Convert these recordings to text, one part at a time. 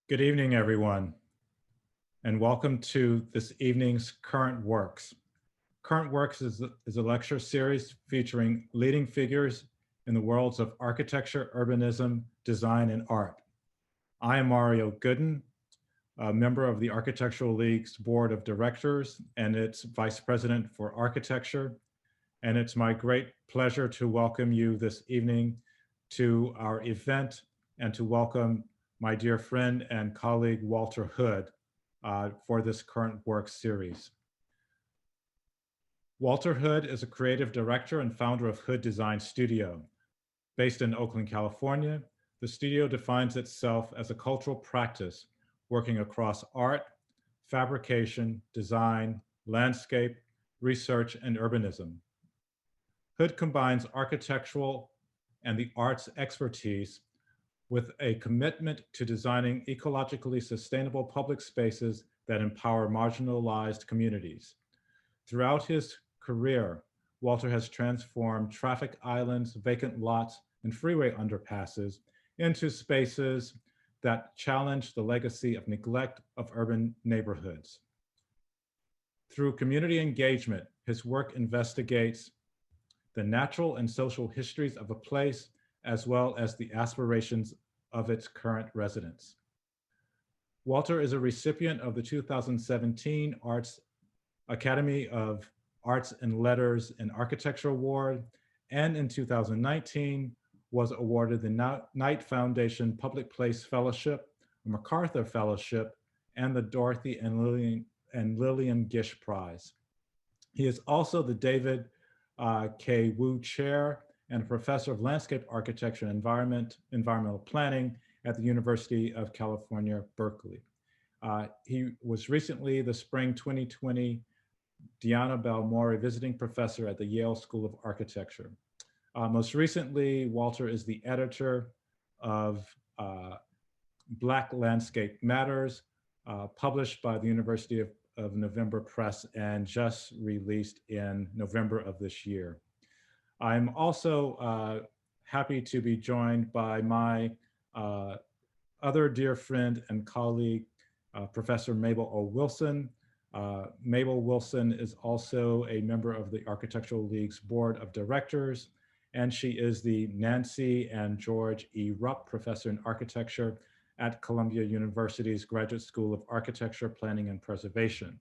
Good evening, everyone, and welcome to this evening's Current Works. Current Works is a lecture series featuring leading figures in the worlds of architecture, urbanism, design, and art. I am Mario Gooden, a member of the Architectural League's Board of Directors and its Vice President for Architecture. And it's my great pleasure to welcome you this evening to our event and to welcome my dear friend and colleague, Walter Hood, for this Current Works series. Walter Hood is a creative director and founder of Hood Design Studio. Based in Oakland, California, the studio defines itself as a cultural practice working across art, fabrication, design, landscape, research, and urbanism. Hood combines architectural and the arts expertise with a commitment to designing ecologically sustainable public spaces that empower marginalized communities. Throughout his career, Walter has transformed traffic islands, vacant lots, and freeway underpasses into spaces that challenge the legacy of neglect of urban neighborhoods. Through community engagement, his work investigates the natural and social histories of a place, as well as the aspirations of its current residents. Walter is a recipient of the 2017 Academy of Arts and Letters and Architecture Award, and in 2019 was awarded the Knight Foundation Public Place Fellowship, a MacArthur Fellowship, and the Dorothy and Lillian Gish Prize. He is also the David K. Wu Chair and a professor of landscape architecture and environmental planning at the University of California, Berkeley. He was recently the spring 2020 Diana Balmori visiting professor at the Yale School of Architecture. Most recently, Walter is the editor of Black Landscape Matters, published by the University of November Press and just released in November of this year. I'm also happy to be joined by my other dear friend and colleague, Professor Mabel O. Wilson. Mabel Wilson is also a member of the Architectural League's Board of Directors, and she is the Nancy and George E. Rupp Professor in Architecture at Columbia University's Graduate School of Architecture, Planning, and Preservation.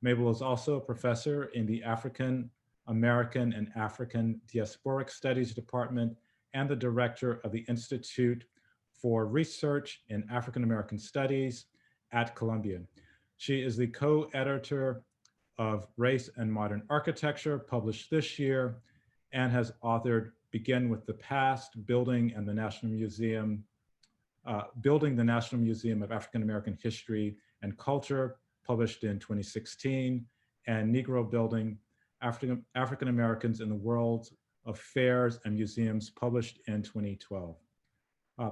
Mabel is also a professor in the African American and African Diasporic Studies Department and the director of the Institute for Research in African American Studies at Columbia. She is the co-editor of Race and Modern Architecture, published this year, and has authored Begin with the Past, Building the National Museum of African American History and Culture, published in 2016, and Negro Building, African Americans in the World of Fairs and Museums, published in 2012.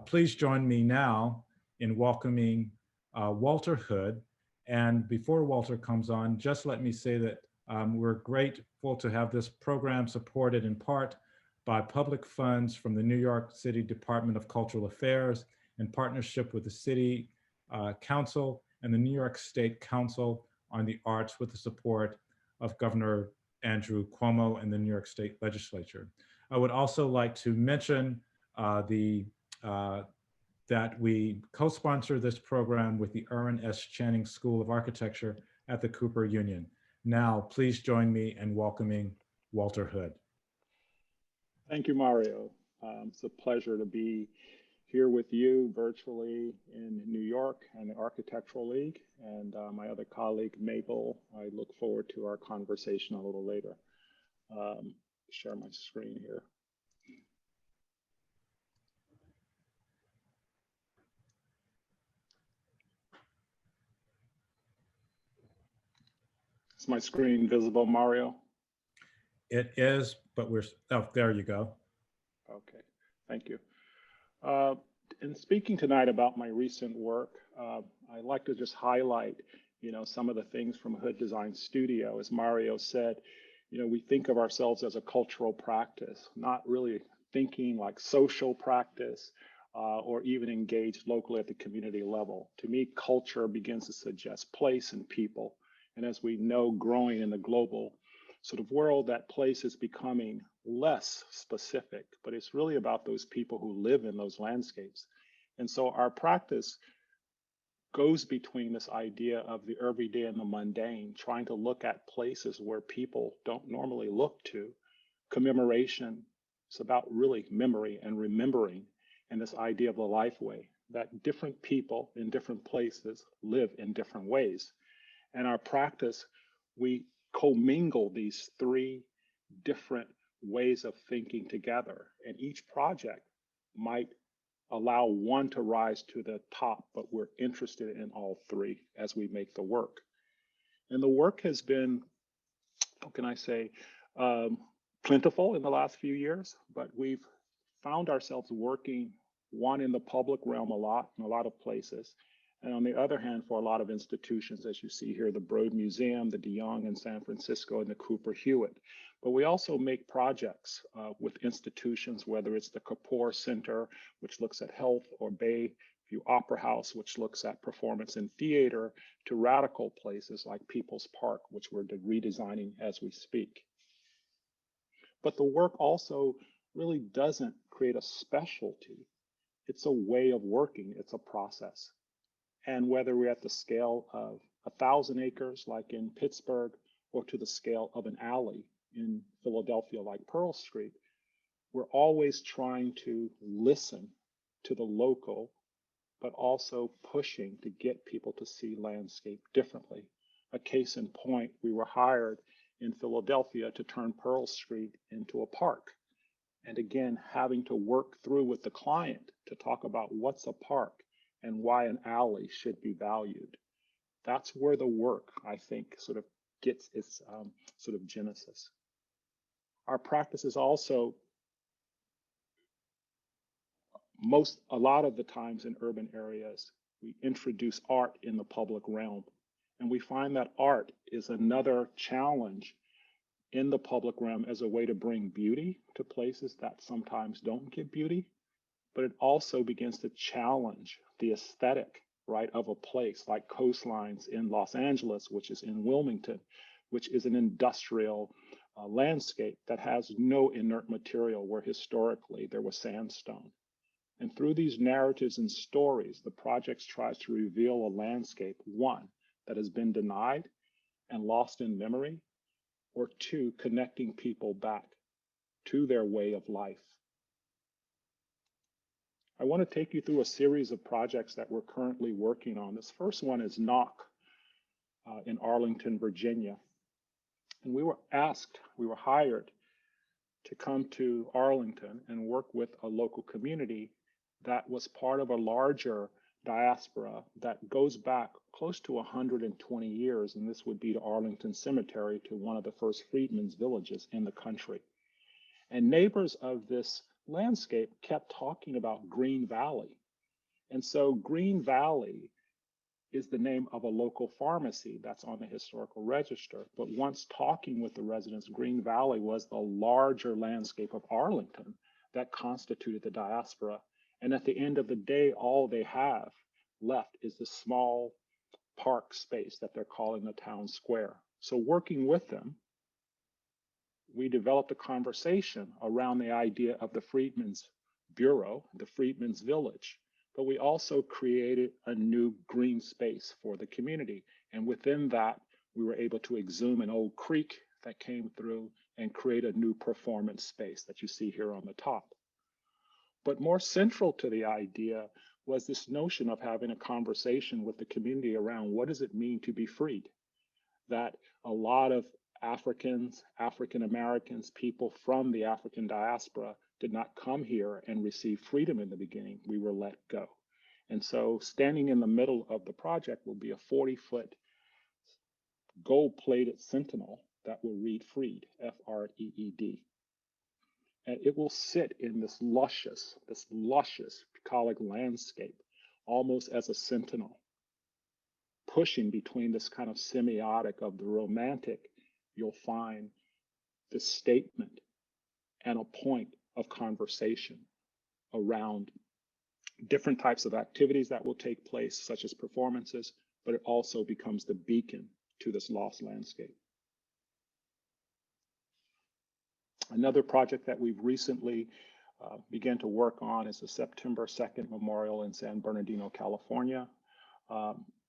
Please join me now in welcoming Walter Hood. And before Walter comes on, just let me say that we're grateful to have this program supported in part by public funds from the New York City Department of Cultural Affairs in partnership with the City Council and the New York State Council on the Arts, with the support of Governor Andrew Cuomo and the New York State Legislature. I would also like to mention that we co-sponsor this program with the Irwin S. Channing School of Architecture at the Cooper Union. Now, please join me in welcoming Walter Hood. Thank you, Mario. It's a pleasure to be here with you virtually in New York and the Architectural League, and my other colleague, Mabel. I look forward to our conversation a little later. Share my screen here. Is my screen visible, Mario? It is, but oh, there you go. Okay, thank you. In speaking tonight about my recent work, I'd like to just highlight, some of the things from Hood Design Studio. As Mario said, we think of ourselves as a cultural practice, not really thinking like social practice, or even engage locally at the community level. To me, culture begins to suggest place and people. And as we know, growing in the global sort of world, that place is becoming less specific, but it's really about those people who live in those landscapes. And so our practice goes between this idea of the everyday and the mundane, trying to look at places where people don't normally look to. Commemoration is about really memory and remembering, and this idea of the life way, that different people in different places live in different ways. And our practice, we commingle these three different ways of thinking together, and each project might allow one to rise to the top, but we're interested in all three as we make the work. And the work has been, how can I say, plentiful in the last few years, but we've found ourselves working, one, in the public realm a lot, in a lot of places, and on the other hand, for a lot of institutions, as you see here, the Broad Museum, the De Young in San Francisco, and the Cooper Hewitt. But we also make projects with institutions, whether it's the Kapoor Center, which looks at health, or Bayview Opera House, which looks at performance and theater, to radical places like People's Park, which we're redesigning as we speak. But the work also really doesn't create a specialty. It's a way of working, it's a process. And whether we're at the scale of 1,000 acres, like in Pittsburgh, or to the scale of an alley in Philadelphia, like Pearl Street, we're always trying to listen to the local, but also pushing to get people to see landscape differently. A case in point, we were hired in Philadelphia to turn Pearl Street into a park. And again, having to work through with the client to talk about what's a park and why an alley should be valued. That's where the work, I think, sort of gets its sort of genesis. Our practice is also a lot of the times in urban areas, we introduce art in the public realm. And we find that art is another challenge in the public realm as a way to bring beauty to places that sometimes don't get beauty, but it also begins to challenge the aesthetic, right, of a place like Coastlines in Los Angeles, which is in Wilmington, which is an industrial landscape that has no inert material where historically there was sandstone. And through these narratives and stories, the project tries to reveal a landscape, one, that has been denied and lost in memory, or two, connecting people back to their way of life. I want to take you through a series of projects that we're currently working on. This first one is Knock in Arlington, Virginia. And we were hired to come to Arlington and work with a local community that was part of a larger diaspora that goes back close to 120 years. And this would be to Arlington Cemetery, to one of the first freedmen's villages in the country. And neighbors of this landscape kept talking about Green Valley. And so Green Valley is the name of a local pharmacy that's on the historical register. But once talking with the residents, Green Valley was the larger landscape of Arlington that constituted the diaspora. And at the end of the day, all they have left is the small park space that they're calling the town square. So working with them, we developed a conversation around the idea of the Freedmen's Bureau, the Freedmen's Village, but we also created a new green space for the community. And within that, we were able to exhume an old creek that came through and create a new performance space that you see here on the top. But more central to the idea was this notion of having a conversation with the community around what does it mean to be freed? That a lot of Africans, African Americans, people from the African diaspora did not come here and receive freedom in the beginning. We were let go. And so standing in the middle of the project will be a 40-foot gold-plated sentinel that will read freed, F-R-E-E-D. And it will sit in this luscious bucolic landscape, almost as a sentinel, pushing between this kind of semiotic of the romantic. You'll find this statement and a point of conversation around different types of activities that will take place, such as performances, but it also becomes the beacon to this lost landscape. Another project that we've recently began to work on is the September 2nd Memorial in San Bernardino, California.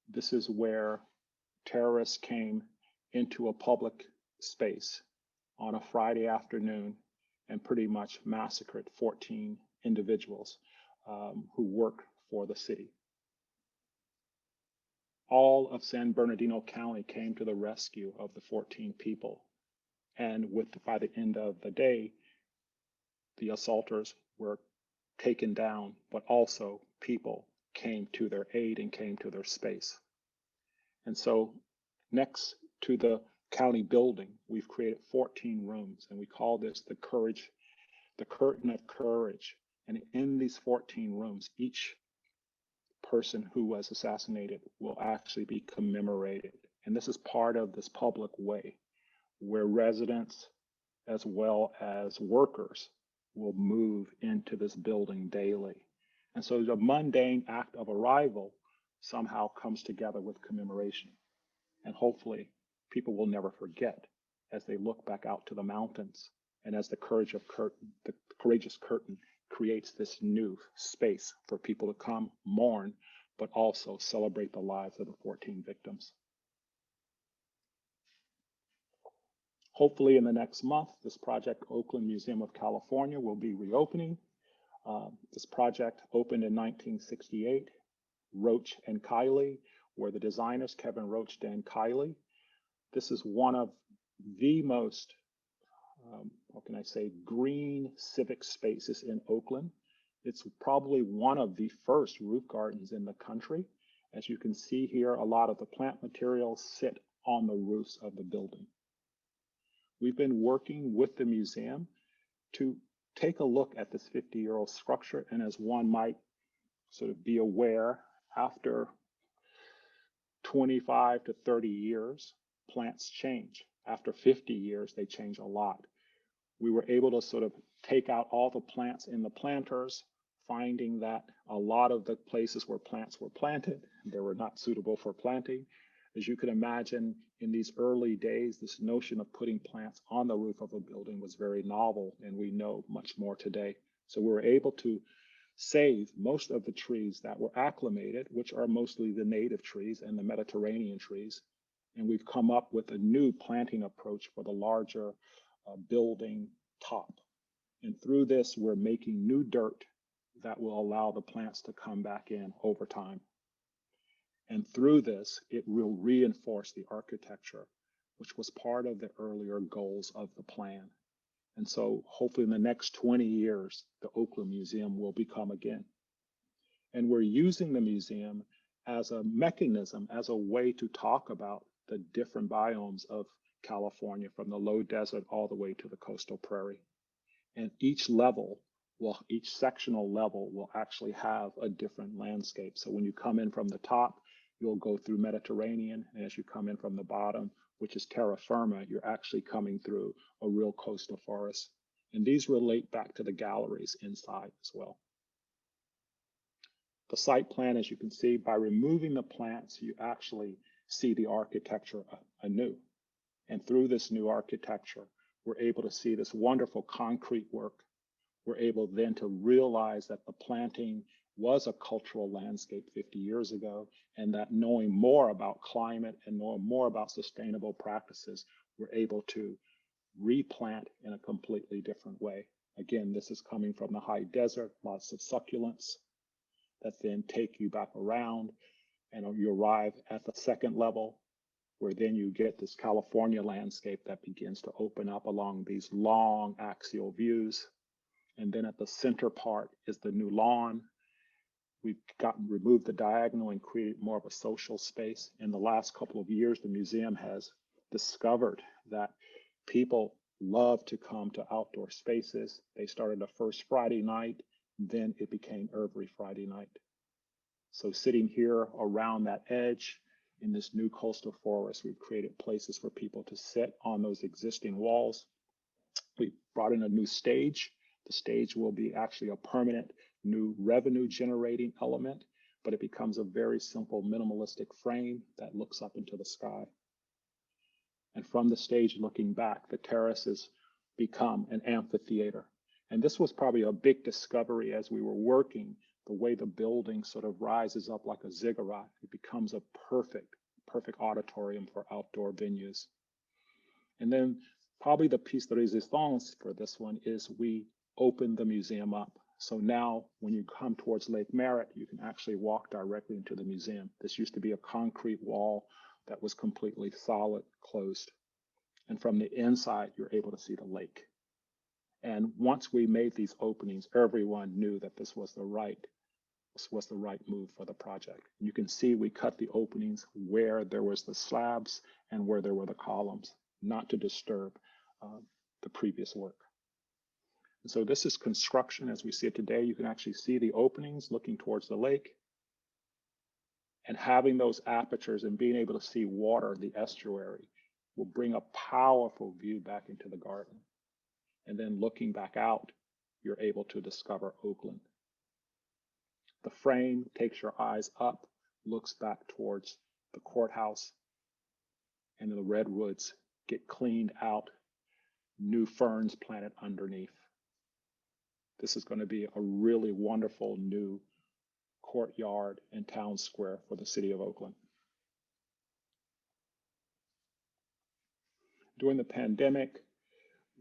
This is where terrorists came into a public space on a Friday afternoon and pretty much massacred 14 individuals who work for the city. All of San Bernardino County came to the rescue of the 14 people. And by the end of the day, the assaulters were taken down, but also people came to their aid and came to their space. And so next to the county building, we've created 14 rooms, and we call this the curtain of courage. And in these 14 rooms, each person who was assassinated will actually be commemorated. And this is part of this public way where residents as well as workers will move into this building daily. And so the mundane act of arrival somehow comes together with commemoration. And hopefully people will never forget as they look back out to the mountains and as the courageous curtain creates this new space for people to come mourn, but also celebrate the lives of the 14 victims. Hopefully in the next month, this project, Oakland Museum of California, will be reopening. This project opened in 1968. Roach and Kiley were the designers, Kevin Roach, Dan Kiley. This is one of the most, green civic spaces in Oakland. It's probably one of the first roof gardens in the country. As you can see here, a lot of the plant materials sit on the roofs of the building. We've been working with the museum to take a look at this 50-year-old structure. And as one might sort of be aware, after 25 to 30 years, plants change. After 50 years, they change a lot. We were able to sort of take out all the plants in the planters, finding that a lot of the places where plants were planted, they were not suitable for planting. As you can imagine, in these early days, this notion of putting plants on the roof of a building was very novel, and we know much more today. So we were able to save most of the trees that were acclimated, which are mostly the native trees and the Mediterranean trees. And we've come up with a new planting approach for the larger building top. And through this, we're making new dirt that will allow the plants to come back in over time. And through this, it will reinforce the architecture, which was part of the earlier goals of the plan. And so hopefully in the next 20 years, the Oakland Museum will become again. And we're using the museum as a mechanism, as a way to talk about the different biomes of California, from the low desert all the way to the coastal prairie. And each sectional level will actually have a different landscape. So when you come in from the top, you'll go through Mediterranean. And as you come in from the bottom, which is terra firma, you're actually coming through a real coastal forest. And these relate back to the galleries inside as well. The site plan, as you can see, by removing the plants, you actually see the architecture anew. And through this new architecture, we're able to see this wonderful concrete work. We're able then to realize that the planting was a cultural landscape 50 years ago, and that knowing more about climate and knowing more about sustainable practices, we're able to replant in a completely different way. Again, this is coming from the high desert, lots of succulents that then take you back around, and you arrive at the second level, where then you get this California landscape that begins to open up along these long axial views. And then at the center part is the new lawn. We've removed the diagonal and created more of a social space. In the last couple of years, the museum has discovered that people love to come to outdoor spaces. They started the first Friday night, then it became every Friday night. So sitting here around that edge in this new coastal forest, we've created places for people to sit on those existing walls. We brought in a new stage The stage will be actually a permanent new revenue generating element, but it becomes a very simple minimalistic frame that looks up into the sky. And from the stage looking back, the terraces become an amphitheater. And this was probably a big discovery as we were working, the way the building sort of rises up like a ziggurat. It becomes a perfect auditorium for outdoor venues. And then probably the piece de resistance for this one is we open the museum up. So now when you come towards Lake Merritt, you can actually walk directly into the museum. This used to be a concrete wall that was completely solid, closed. And from the inside, you're able to see the lake. And once we made these openings, everyone knew that this was the right move for the project. You can see we cut the openings where there was the slabs and where there were the columns, not to disturb the previous work. And so this is construction as we see it today. You can actually see the openings looking towards the lake. And having those apertures and being able to see water, the estuary, will bring a powerful view back into the garden. And then looking back out, you're able to discover Oakland. The frame takes your eyes up, looks back towards the courthouse, and the redwoods get cleaned out, new ferns planted underneath. This is going to be a really wonderful new courtyard and town square for the city of Oakland. During the pandemic,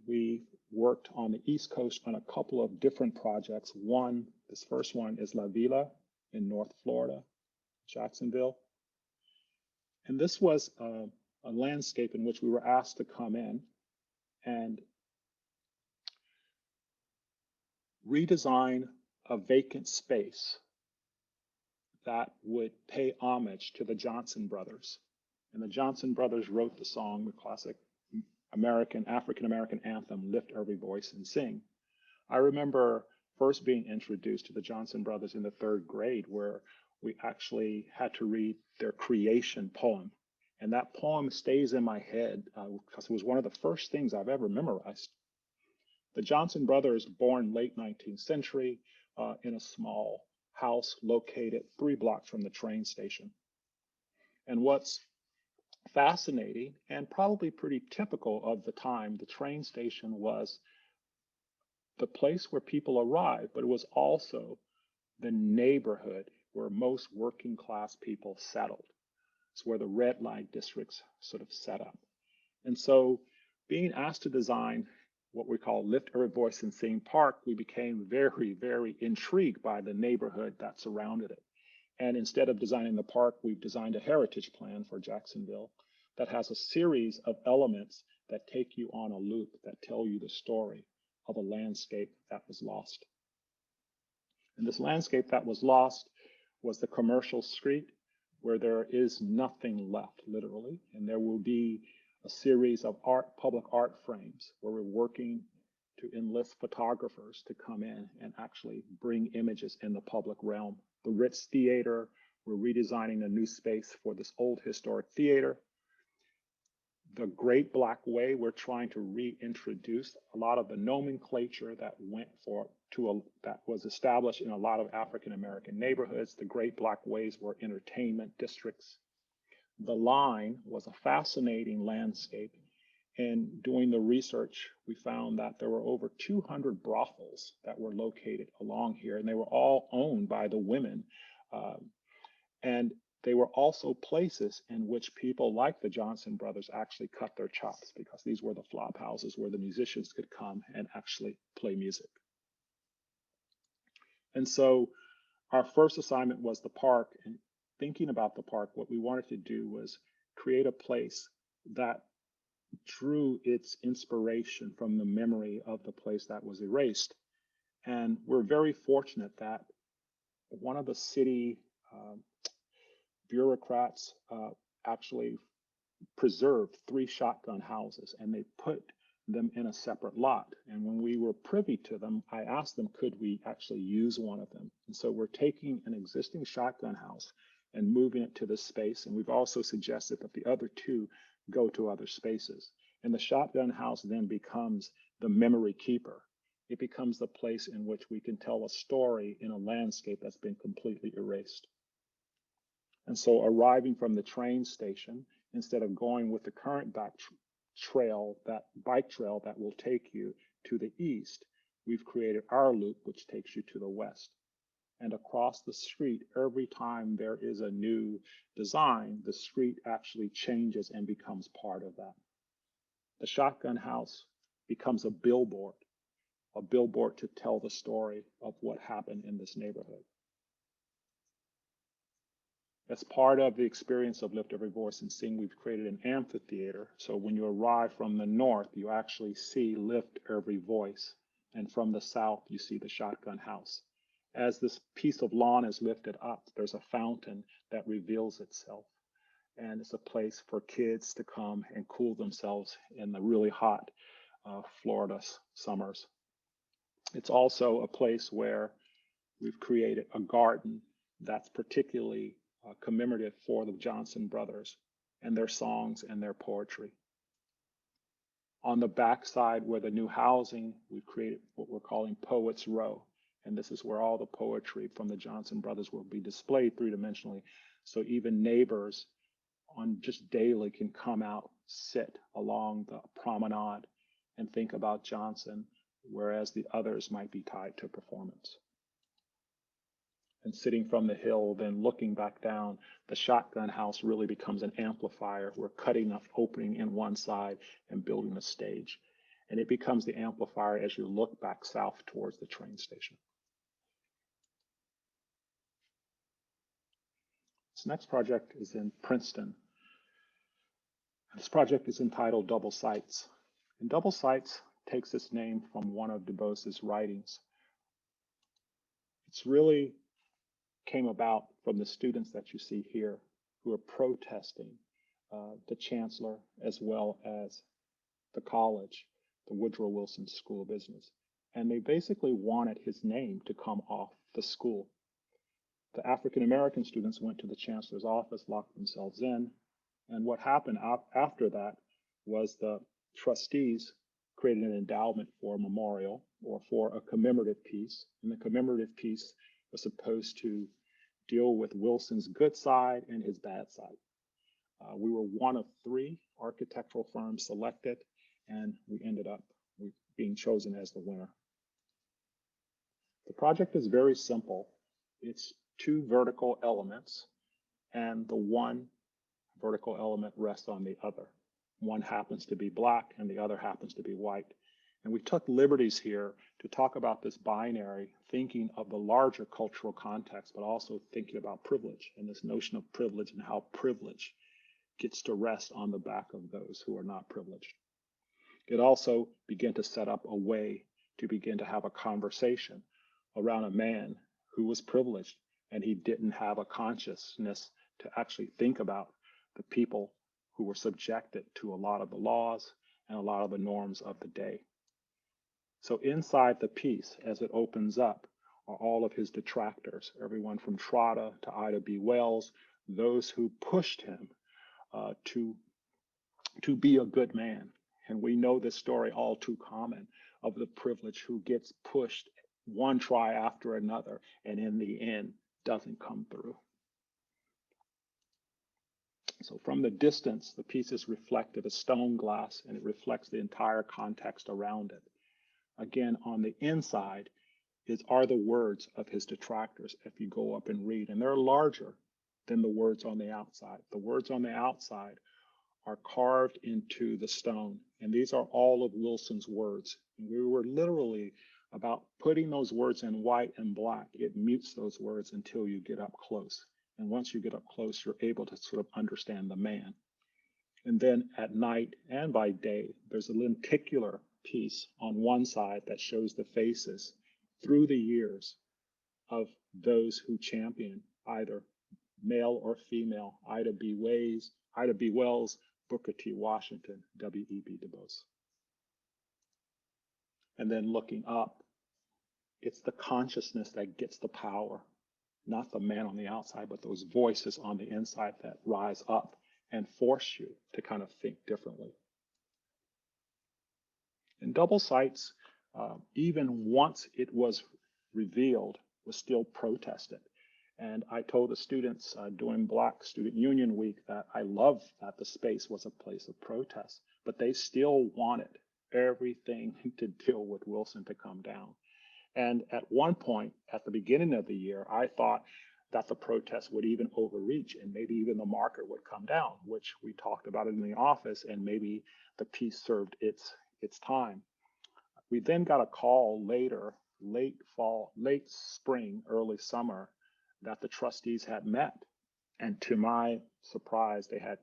we worked on the East Coast on a couple of different projects. This first one is La Villa in North Florida, Jacksonville. And this was a landscape in which we were asked to come in and redesign a vacant space that would pay homage to the Johnson brothers. And the Johnson brothers wrote the song, the classic African-American anthem, Lift Every Voice and Sing. I remember first being introduced to the Johnson brothers in the 3rd grade, where we actually had to read their creation poem. And that poem stays in my head because it was one of the first things I've ever memorized. The Johnson brothers, born late 19th century in a small house located 3 blocks from the train station. And what's fascinating and probably pretty typical of the time, the train station was the place where people arrived, but it was also the neighborhood where most working class people settled. It's where the red light districts sort of set up. And so being asked to design what we call Lift Every Voice and Sing Park, we became very, very intrigued by the neighborhood that surrounded it. And instead of designing the park, we've designed a heritage plan for Jacksonville that has a series of elements that take you on a loop that tell you the story of a landscape that was lost. And this landscape that was lost was the commercial street, where there is nothing left, literally. And there will be a series of public art frames where we're working to enlist photographers to come in and actually bring images in the public realm. The Ritz Theater, we're redesigning a new space for this old historic theater. The Great Black Way, we're trying to reintroduce a lot of the nomenclature that that was established in a lot of African-American neighborhoods. The Great Black Ways were entertainment districts. The Line was a fascinating landscape. And doing the research, we found that there were over 200 brothels that were located along here, and they were all owned by the women. And they were also places in which people like the Johnson brothers actually cut their chops, because these were the flop houses where the musicians could come and actually play music. And so our first assignment was the park. And thinking about the park, what we wanted to do was create a place that drew its inspiration from the memory of the place that was erased. And we're very fortunate that one of the city bureaucrats actually preserved 3 shotgun houses, and they put them in a separate lot. And when we were privy to them, I asked them, could we actually use one of them? And so we're taking an existing shotgun house and moving it to this space. And we've also suggested that the other 2 go to other spaces. And the shotgun house then becomes the memory keeper. It becomes the place in which we can tell a story in a landscape that's been completely erased. And so arriving from the train station, instead of going with the current bike trail that will take you to the east, we've created our loop, which takes you to the west. And across the street, every time there is a new design, the street actually changes and becomes part of that. The Shotgun House becomes a billboard to tell the story of what happened in this neighborhood. As part of the experience of Lift Every Voice and Sing, we've created an amphitheater. So when you arrive from the north, you actually see Lift Every Voice. And from the south, you see the Shotgun House. As this piece of lawn is lifted up, there's a fountain that reveals itself. And it's a place for kids to come and cool themselves in the really hot Florida summers. It's also a place where we've created a garden that's particularly commemorative for the Johnson brothers and their songs and their poetry. On the backside where the new housing, we've created what we're calling Poets Row. And this is where all the poetry from the Johnson brothers will be displayed three-dimensionally. So even neighbors on just daily can come out, sit along the promenade and think about Johnson, whereas the others might be tied to performance. And sitting from the hill, then looking back down, the Shotgun House really becomes an amplifier. We're cutting an opening in one side and building a stage. And it becomes the amplifier as you look back south towards the train station. This next project is in Princeton. This project is entitled Double Sights. And Double Sights takes its name from one of Du Bois's writings. It's really came about from the students that you see here who are protesting the chancellor as well as the college, the Woodrow Wilson School of Business. And they basically wanted his name to come off the school. The African-American students went to the chancellor's office, locked themselves in. And what happened after that was the trustees created an endowment for a memorial or for a commemorative piece. And the commemorative piece was supposed to deal with Wilson's good side and his bad side. We were one of 3 architectural firms selected, and we ended up being chosen as the winner. The project is very simple. It's 2 vertical elements, and the one vertical element rests on the other. One happens to be black, and the other happens to be white. And we took liberties here to talk about this binary, thinking of the larger cultural context, but also thinking about privilege and this notion of privilege and how privilege gets to rest on the back of those who are not privileged. It also began to set up a way to begin to have a conversation around a man who was privileged and he didn't have a consciousness to actually think about the people who were subjected to a lot of the laws and a lot of the norms of the day. So inside the piece, as it opens up, are all of his detractors, everyone from Trotta to Ida B. Wells, those who pushed him to be a good man. And we know this story all too common of the privileged who gets pushed one try after another, and in the end doesn't come through. So from the distance, the piece is reflective as stone glass, and it reflects the entire context around it. Again, on the inside are the words of his detractors if you go up and read, and they're larger than the words on the outside. The words on the outside are carved into the stone, and these are all of Wilson's words. And we were literally about putting those words in white and black. It mutes those words until you get up close. And once you get up close, you're able to sort of understand the man. And then at night and by day, there's a lenticular piece on one side that shows the faces through the years of those who champion either male or female, Ida B. Wells, Booker T. Washington, W.E.B. Du Bois. And then looking up, it's the consciousness that gets the power, not the man on the outside, but those voices on the inside that rise up and force you to kind of think differently. In Double Sights, even once it was revealed, was still protested. And I told the students during Black Student Union Week that I love that the space was a place of protest, but they still wanted everything to deal with Wilson to come down. And at one point, at the beginning of the year, I thought that the protests would even overreach and maybe even the marker would come down, which we talked about in the office, and maybe the piece served its time. We then got a call later, late fall, late spring, early summer, that the trustees had met. And to my surprise, they had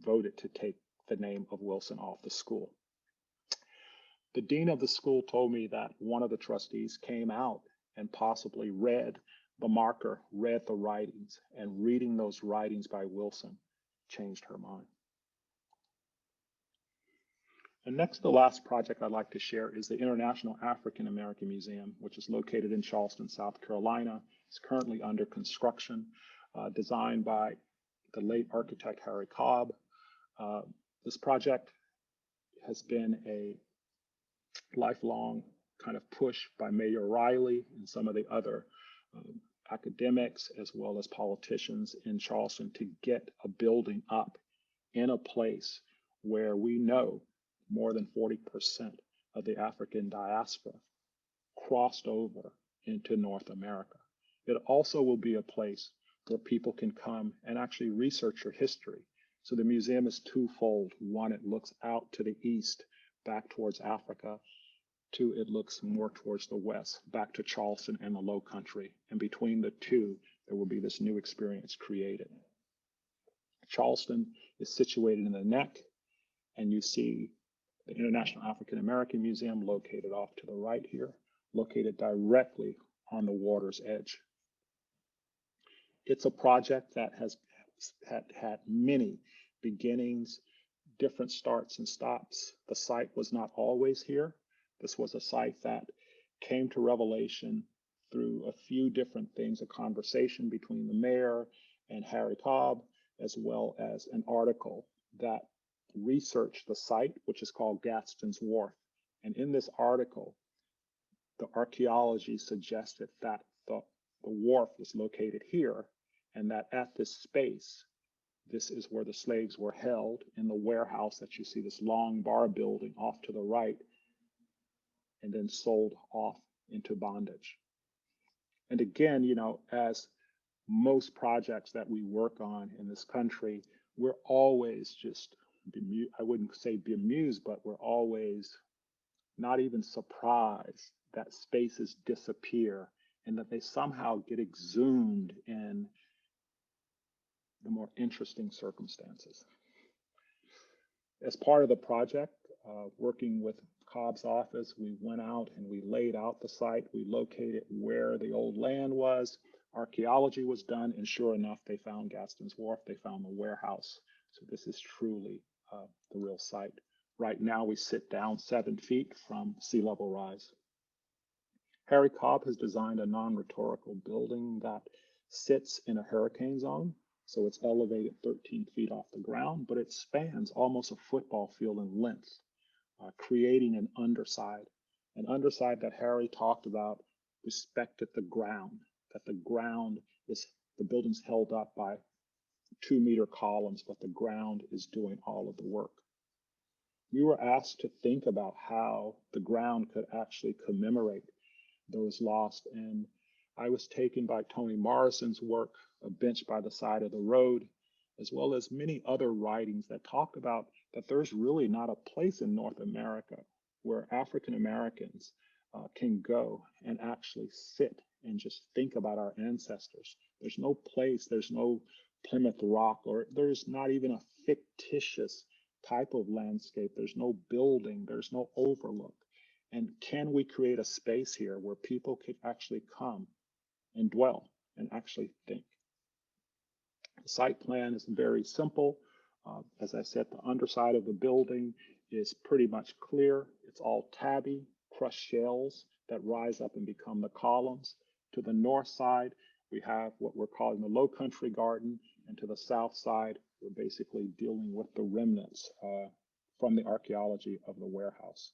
voted to take the name of Wilson off the school. The dean of the school told me that one of the trustees came out and possibly read the marker, read the writings, and reading those writings by Wilson changed her mind. And next, the last project I'd like to share is the International African American Museum, which is located in Charleston, South Carolina. It's currently under construction, designed by the late architect Harry Cobb. This project has been a lifelong kind of push by Mayor Riley and some of the other academics as well as politicians in Charleston to get a building up in a place where we know more than 40% of the African diaspora crossed over into North America. It also will be a place where people can come and actually research your history. So the museum is twofold. One, it looks out to the east, back towards Africa. Two, it looks more towards the west, back to Charleston and the Low Country. And between the two, there will be this new experience created. Charleston is situated in the neck, and you see the International African American Museum located off to the right here, located directly on the water's edge. It's a project that has had many beginnings, different starts and stops. The site was not always here. This was a site that came to revelation through a few different things, a conversation between the mayor and Harry Cobb, as well as an article that researched the site, which is called Gaston's Wharf. And in this article, the archaeology suggested that the wharf was located here, and that at this space, this is where the slaves were held in the warehouse that you see, this long bar building off to the right, and then sold off into bondage. And again, you know, as most projects that we work on in this country, we're always just, I wouldn't say bemused, but we're always not even surprised that spaces disappear and that they somehow get exhumed in the more interesting circumstances. As part of the project, working with Cobb's office, we went out and we laid out the site. We located where the old land was. Archaeology was done, and sure enough, they found Gaston's Wharf. They found the warehouse. So this is truly the real site. Right now, we sit down 7 feet from sea level rise. Harry Cobb has designed a non-rhetorical building that sits in a hurricane zone. So it's elevated 13 feet off the ground, but it spans almost a football field in length, creating an underside that Harry talked about respected the ground, that the ground is, the building's held up by 2-meter columns, but the ground is doing all of the work. We were asked to think about how the ground could actually commemorate those lost, and I was taken by Toni Morrison's work, A Bench by the Side of the Road, as well as many other writings that talk about that there's really not a place in North America where African Americans can go and actually sit and just think about our ancestors. There's no place, there's no Plymouth Rock, or there's not even a fictitious type of landscape. There's no building, there's no overlook. And can we create a space here where people could actually come and dwell and actually think? The site plan is very simple. As I said, the underside of the building is pretty much clear. It's all tabby, crushed shells that rise up and become the columns. To the north side, we have what we're calling the Low Country Garden, and to the south side, we're basically dealing with the remnants from the archaeology of the warehouse.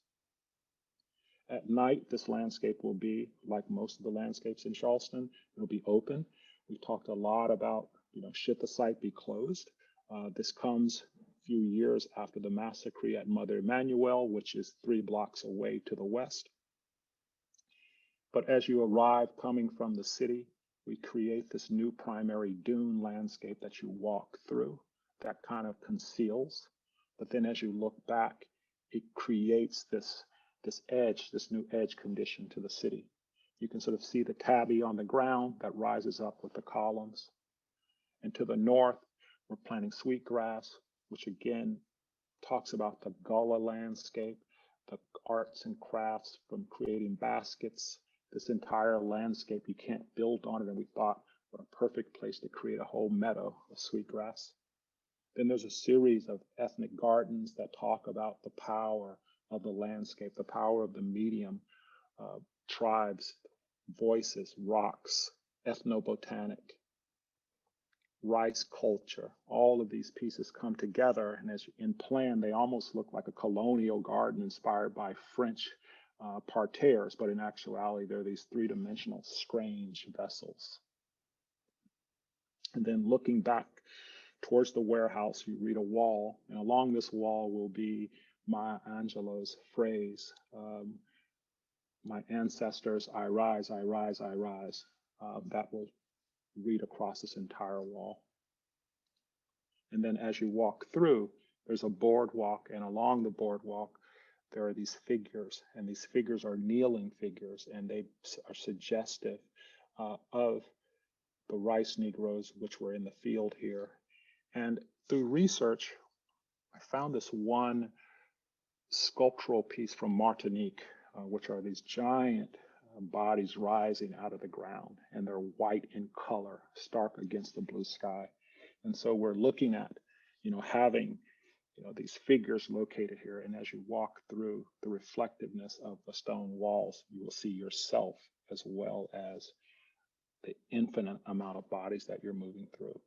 At night, this landscape will be like most of the landscapes in Charleston. It'll be open. We've talked a lot about, should the site be closed? This comes a few years after the massacre at Mother Emanuel, which is 3 blocks away to the west. But as you arrive coming from the city, we create this new primary dune landscape that you walk through that kind of conceals. But then as you look back, it creates this edge, this new edge condition to the city. You can sort of see the tabby on the ground that rises up with the columns. And to the north, we're planting sweetgrass, which again talks about the gullah landscape, the arts and crafts from creating baskets. This entire landscape, you can't build on it. And we thought, what a perfect place to create a whole meadow of sweetgrass. Then there's a series of ethnic gardens that talk about the power of the landscape, the power of the medium, tribes, voices, rocks, ethnobotanic, rice culture. All of these pieces come together, and as in plan, they almost look like a colonial garden inspired by French parterres, but in actuality, they're these 3-dimensional strange vessels. And then looking back towards the warehouse, you read a wall, and along this wall will be Maya Angelou's phrase, my ancestors, I rise, I rise, I rise. That will read across this entire wall. And then as you walk through, there's a boardwalk, and along the boardwalk, there are these figures, and these figures are kneeling figures, and they are suggestive of the rice Negroes which were in the field here. And through research, I found this one sculptural piece from Martinique, which are these giant bodies rising out of the ground, and they're white in color, stark against the blue sky. And so we're looking at, having, these figures located here. And as you walk through the reflectiveness of the stone walls, you will see yourself as well as the infinite amount of bodies that you're moving through.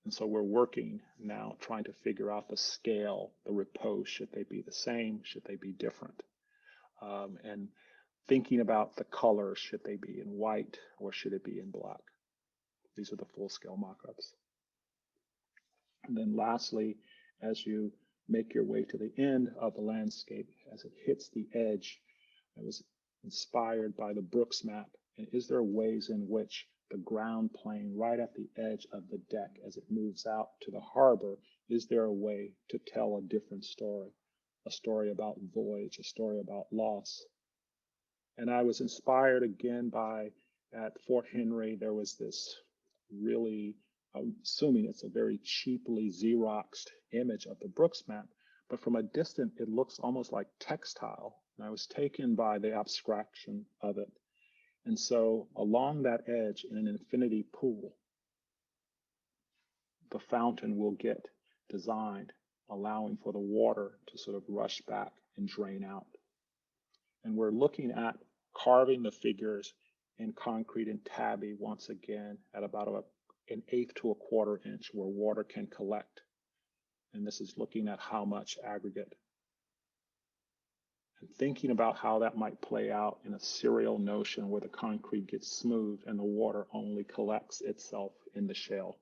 And so we're working now trying to figure out the scale, the repose. Should they be the same? Should they be different? And thinking about the colors, should they be in white or should it be in black? These are the full-scale mock-ups. And then lastly, as you make your way to the end of the landscape, as it hits the edge, I was inspired by the Brooks map. And is there ways in which the ground plane right at the edge of the deck, as it moves out to the harbor, is there a way to tell a different story? A story about voyage, a story about loss. And I was inspired again by, at Fort Henry, there was this really, I'm assuming it's a very cheaply Xeroxed image of the Brooks map, but from a distance, it looks almost like textile. And I was taken by the abstraction of it. And so along that edge in an infinity pool, the fountain will get designed, allowing for the water to sort of rush back and drain out. And we're looking at carving the figures in concrete and tabby once again at about an 1/8 to 1/4 inch where water can collect. And this is looking at how much aggregate. And thinking about how that might play out in a serial notion where the concrete gets smooth and the water only collects itself in the shell.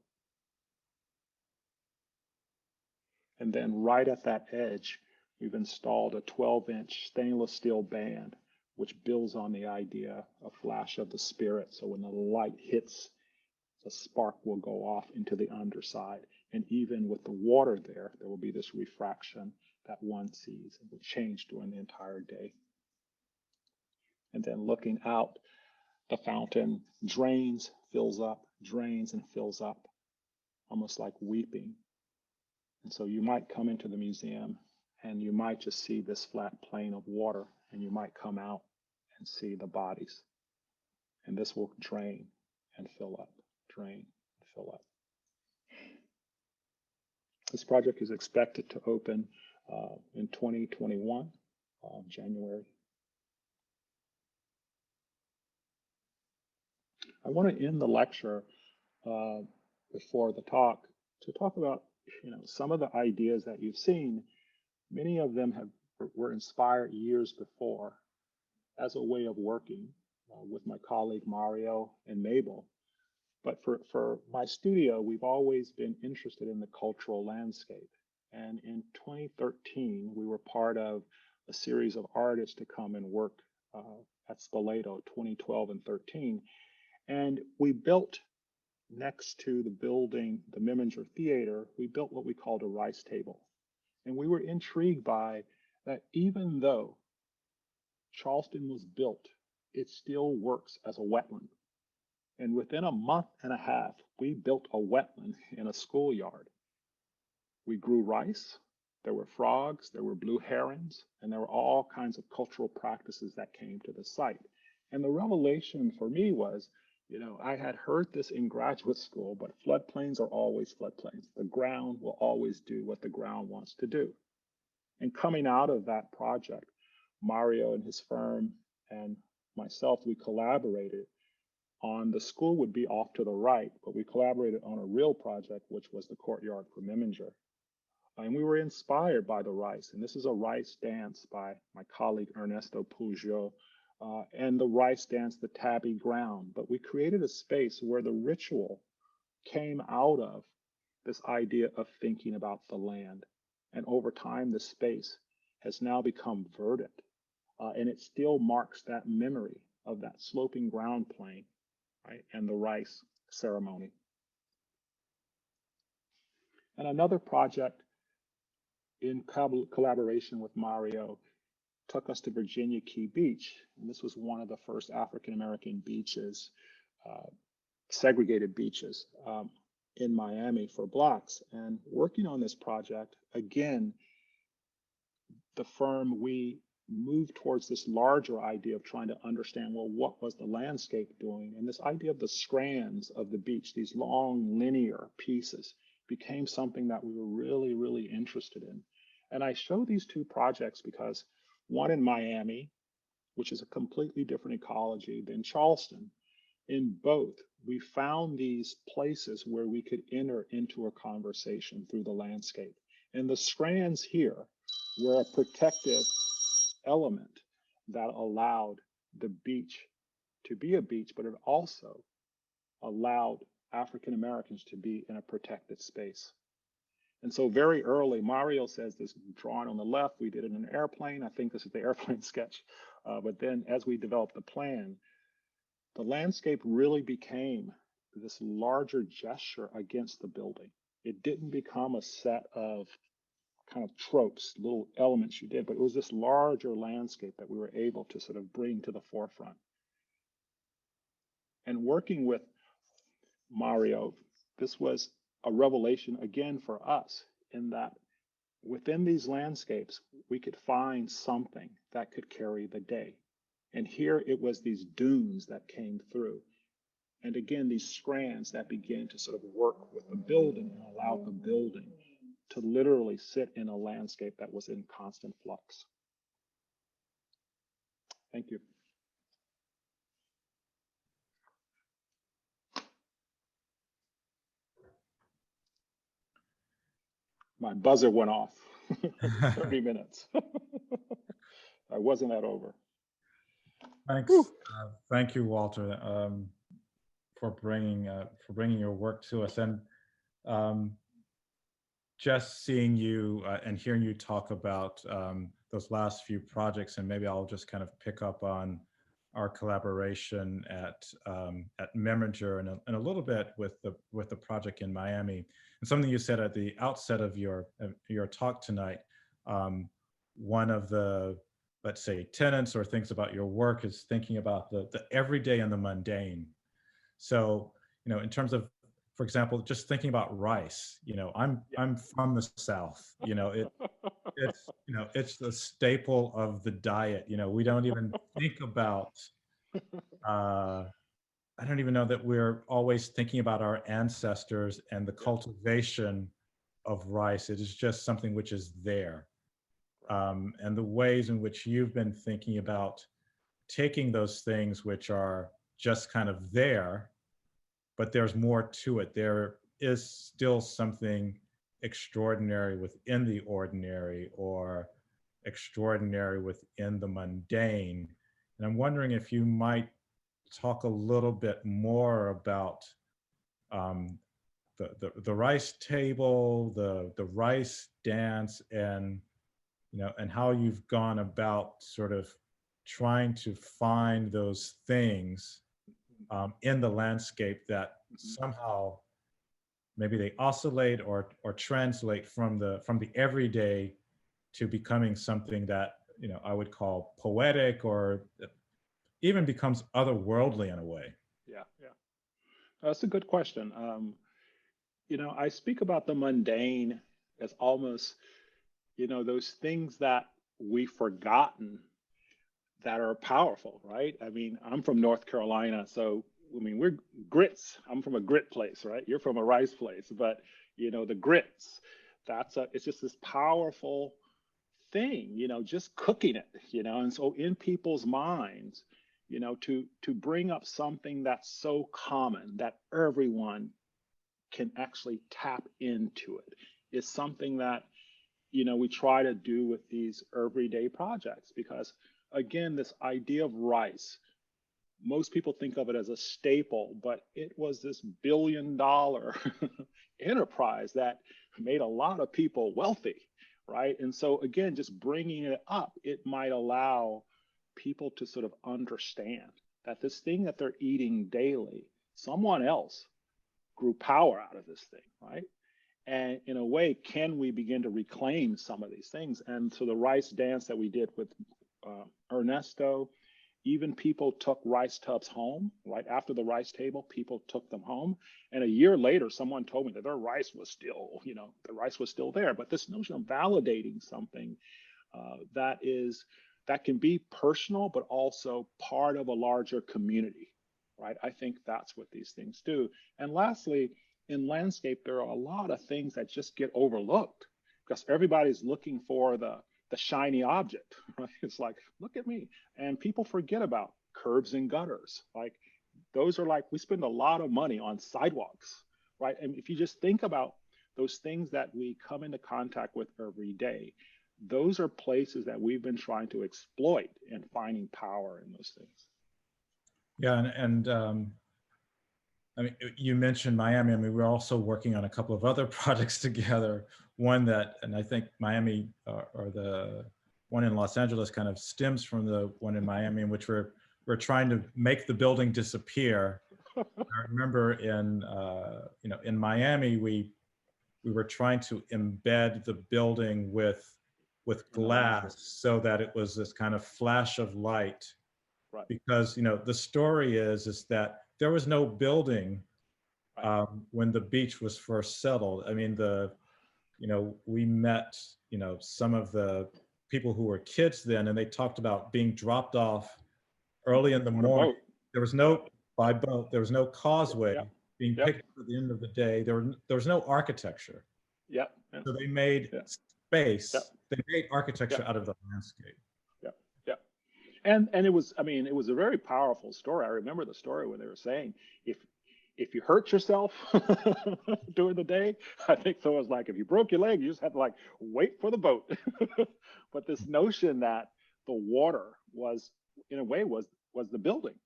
And then right at that edge, we've installed a 12-inch stainless steel band, which builds on the idea of flash of the spirit. So when the light hits, the spark will go off into the underside. And even with the water there, there will be this refraction that one sees. It will change during the entire day. And then looking out, the fountain drains, fills up, drains, and fills up, almost like weeping. And so you might come into the museum and you might just see this flat plane of water, and you might come out and see the bodies. And this will drain and fill up, drain and fill up. This project is expected to open in 2021, January. I want to end the lecture before the talk to talk about, some of the ideas that you've seen. Many of them were inspired years before, as a way of working with my colleague Mario and Mabel. But for my studio, we've always been interested in the cultural landscape. And in 2013, we were part of a series of artists to come and work at Spoleto 2012 and 13. And we built next to the building, the Meminger Theater, we built what we called a rice table. And we were intrigued by that even though Charleston was built, it still works as a wetland. And within a month and a half, we built a wetland in a schoolyard. We grew rice, there were frogs, there were blue herons, and there were all kinds of cultural practices that came to the site. And the revelation for me was, you know, I had heard this in graduate school, but floodplains are always floodplains. The ground will always do what the ground wants to do. And coming out of that project, Mario and his firm and myself, we collaborated on the school would be off to the right, but we collaborated on a real project, which was the courtyard for Meminger. And we were inspired by the rice. And this is a rice dance by my colleague Ernesto Pujol, and the rice dance, the tabby ground. But we created a space where the ritual came out of this idea of thinking about the land. And over time, the space has now become verdant. And it still marks that memory of that sloping ground plane, right, and the rice ceremony. And another project in collaboration with Mario took us to Virginia Key Beach. And this was one of the first African-American beaches, segregated beaches in Miami for Blacks. And working on this project, again, the firm, we moved towards this larger idea of trying to understand, well, what was the landscape doing? And this idea of the strands of the beach, these long linear pieces, became something that we were really, really interested in. And I show these two projects because one in Miami, which is a completely different ecology than Charleston, in both, we found these places where we could enter into a conversation through the landscape. And the strands here were a protective element that allowed the beach to be a beach, but it also allowed African Americans to be in a protected space. And so very early, Mario says this drawing on the left, we did it in an airplane. I think this is the airplane sketch. But then as we developed the plan, the landscape really became this larger gesture against the building. It didn't become a set of kind of tropes, little elements you did, but it was this larger landscape that we were able to sort of bring to the forefront. And working with Mario, this was a revelation again for us in that within these landscapes, we could find something that could carry the day. And here it was these dunes that came through. And again, these strands that began to sort of work with the building and allow the building to literally sit in a landscape that was in constant flux. Thank you. My buzzer went off. 30 minutes. I wasn't that over. Thanks. Thank you, Walter, for bringing your work to us. And just seeing you and hearing you talk about those last few projects, and maybe I'll just kind of pick up on our collaboration at Meminger and a little bit with the project in Miami. And something you said at the outset of your talk tonight, one of the, let's say, tenets or things about your work is thinking about the everyday and the mundane. So, you know, in terms of, for example, just thinking about rice, you know, I'm from the South, you know, it's the staple of the diet. You know, we don't even think about, I don't even know that we're always thinking about our ancestors and the cultivation of rice. It is just something which is there. And the ways in which you've been thinking about taking those things which are just kind of there, but there's more to it. There is still something extraordinary within the ordinary or extraordinary within the mundane. And I'm wondering if you might talk a little bit more about the rice table, the rice dance, and and how you've gone about sort of trying to find those things in the landscape that somehow maybe they oscillate or translate from the everyday to becoming something that I would call poetic, or even becomes otherworldly in a way. Yeah, yeah. That's a good question. I speak about the mundane as almost, those things that we've forgotten that are powerful, right? I mean, I'm from North Carolina, so I mean, we're grits. I'm from a grit place, right? You're from a rice place, but the grits, it's just this powerful thing, just cooking it, and so in people's minds, to bring up something that's so common that everyone can actually tap into it is something that, we try to do with these everyday projects, because again, this idea of rice, most people think of it as a staple, but it was this billion-dollar enterprise that made a lot of people wealthy, right? And so again, just bringing it up, it might allow people to sort of understand that this thing that they're eating daily, someone else grew power out of this thing, right? And in a way, can we begin to reclaim some of these things? And so the rice dance that we did with Ernesto, even people took rice tubs home, right? After the rice table, people took them home. And a year later, someone told me that their rice was still, the rice was still there. But this notion of validating something that can be personal, but also part of a larger community, right? I think that's what these things do. And lastly, in landscape, there are a lot of things that just get overlooked because everybody's looking for the shiny object, right? It's like, look at me. And people forget about curbs and gutters. Like those are like, we spend a lot of money on sidewalks, right? And if you just think about those things that we come into contact with every day, those are places that we've been trying to exploit and finding power in those things. Yeah, and I mean, you mentioned Miami. I mean, we're also working on a couple of other projects together. One that, and I think Miami or the one in Los Angeles kind of stems from the one in Miami, in which we're trying to make the building disappear. I remember in Miami, we were trying to embed the building with glass so that it was this kind of flash of light. Right. Because the story is that there was no building when the beach was first settled. I mean, we met some of the people who were kids then, and they talked about being dropped off early in the morning. There was no by boat. There was no causeway being picked up at the end of the day. There was no architecture. Yeah. So they made space. They made architecture out of the landscape. And it was, I mean, it was a very powerful story. I remember the story when they were saying, if you hurt yourself during the day, I think so. It was like, if you broke your leg, you just had to like wait for the boat. But this notion that the water was, in a way, was the building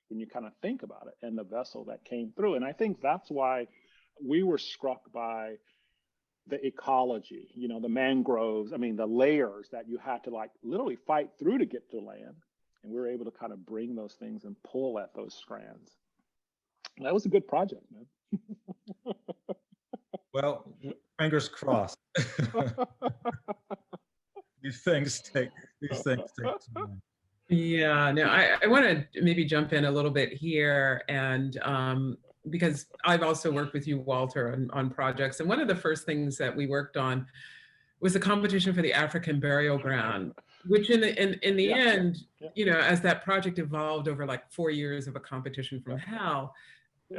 when you kind of think about it, and the vessel that came through. And I think that's why we were struck by the ecology, the mangroves, I mean, the layers that you had to like literally fight through to get to land. And we were able to kind of bring those things and pull at those strands. That was a good project, man. Well, fingers crossed. These things take time. Yeah, no, I want to maybe jump in a little bit here, and because I've also worked with you, Walter, on projects. And one of the first things that we worked on was a competition for the African burial ground, which in the end, as that project evolved over like 4 years of a competition from hell,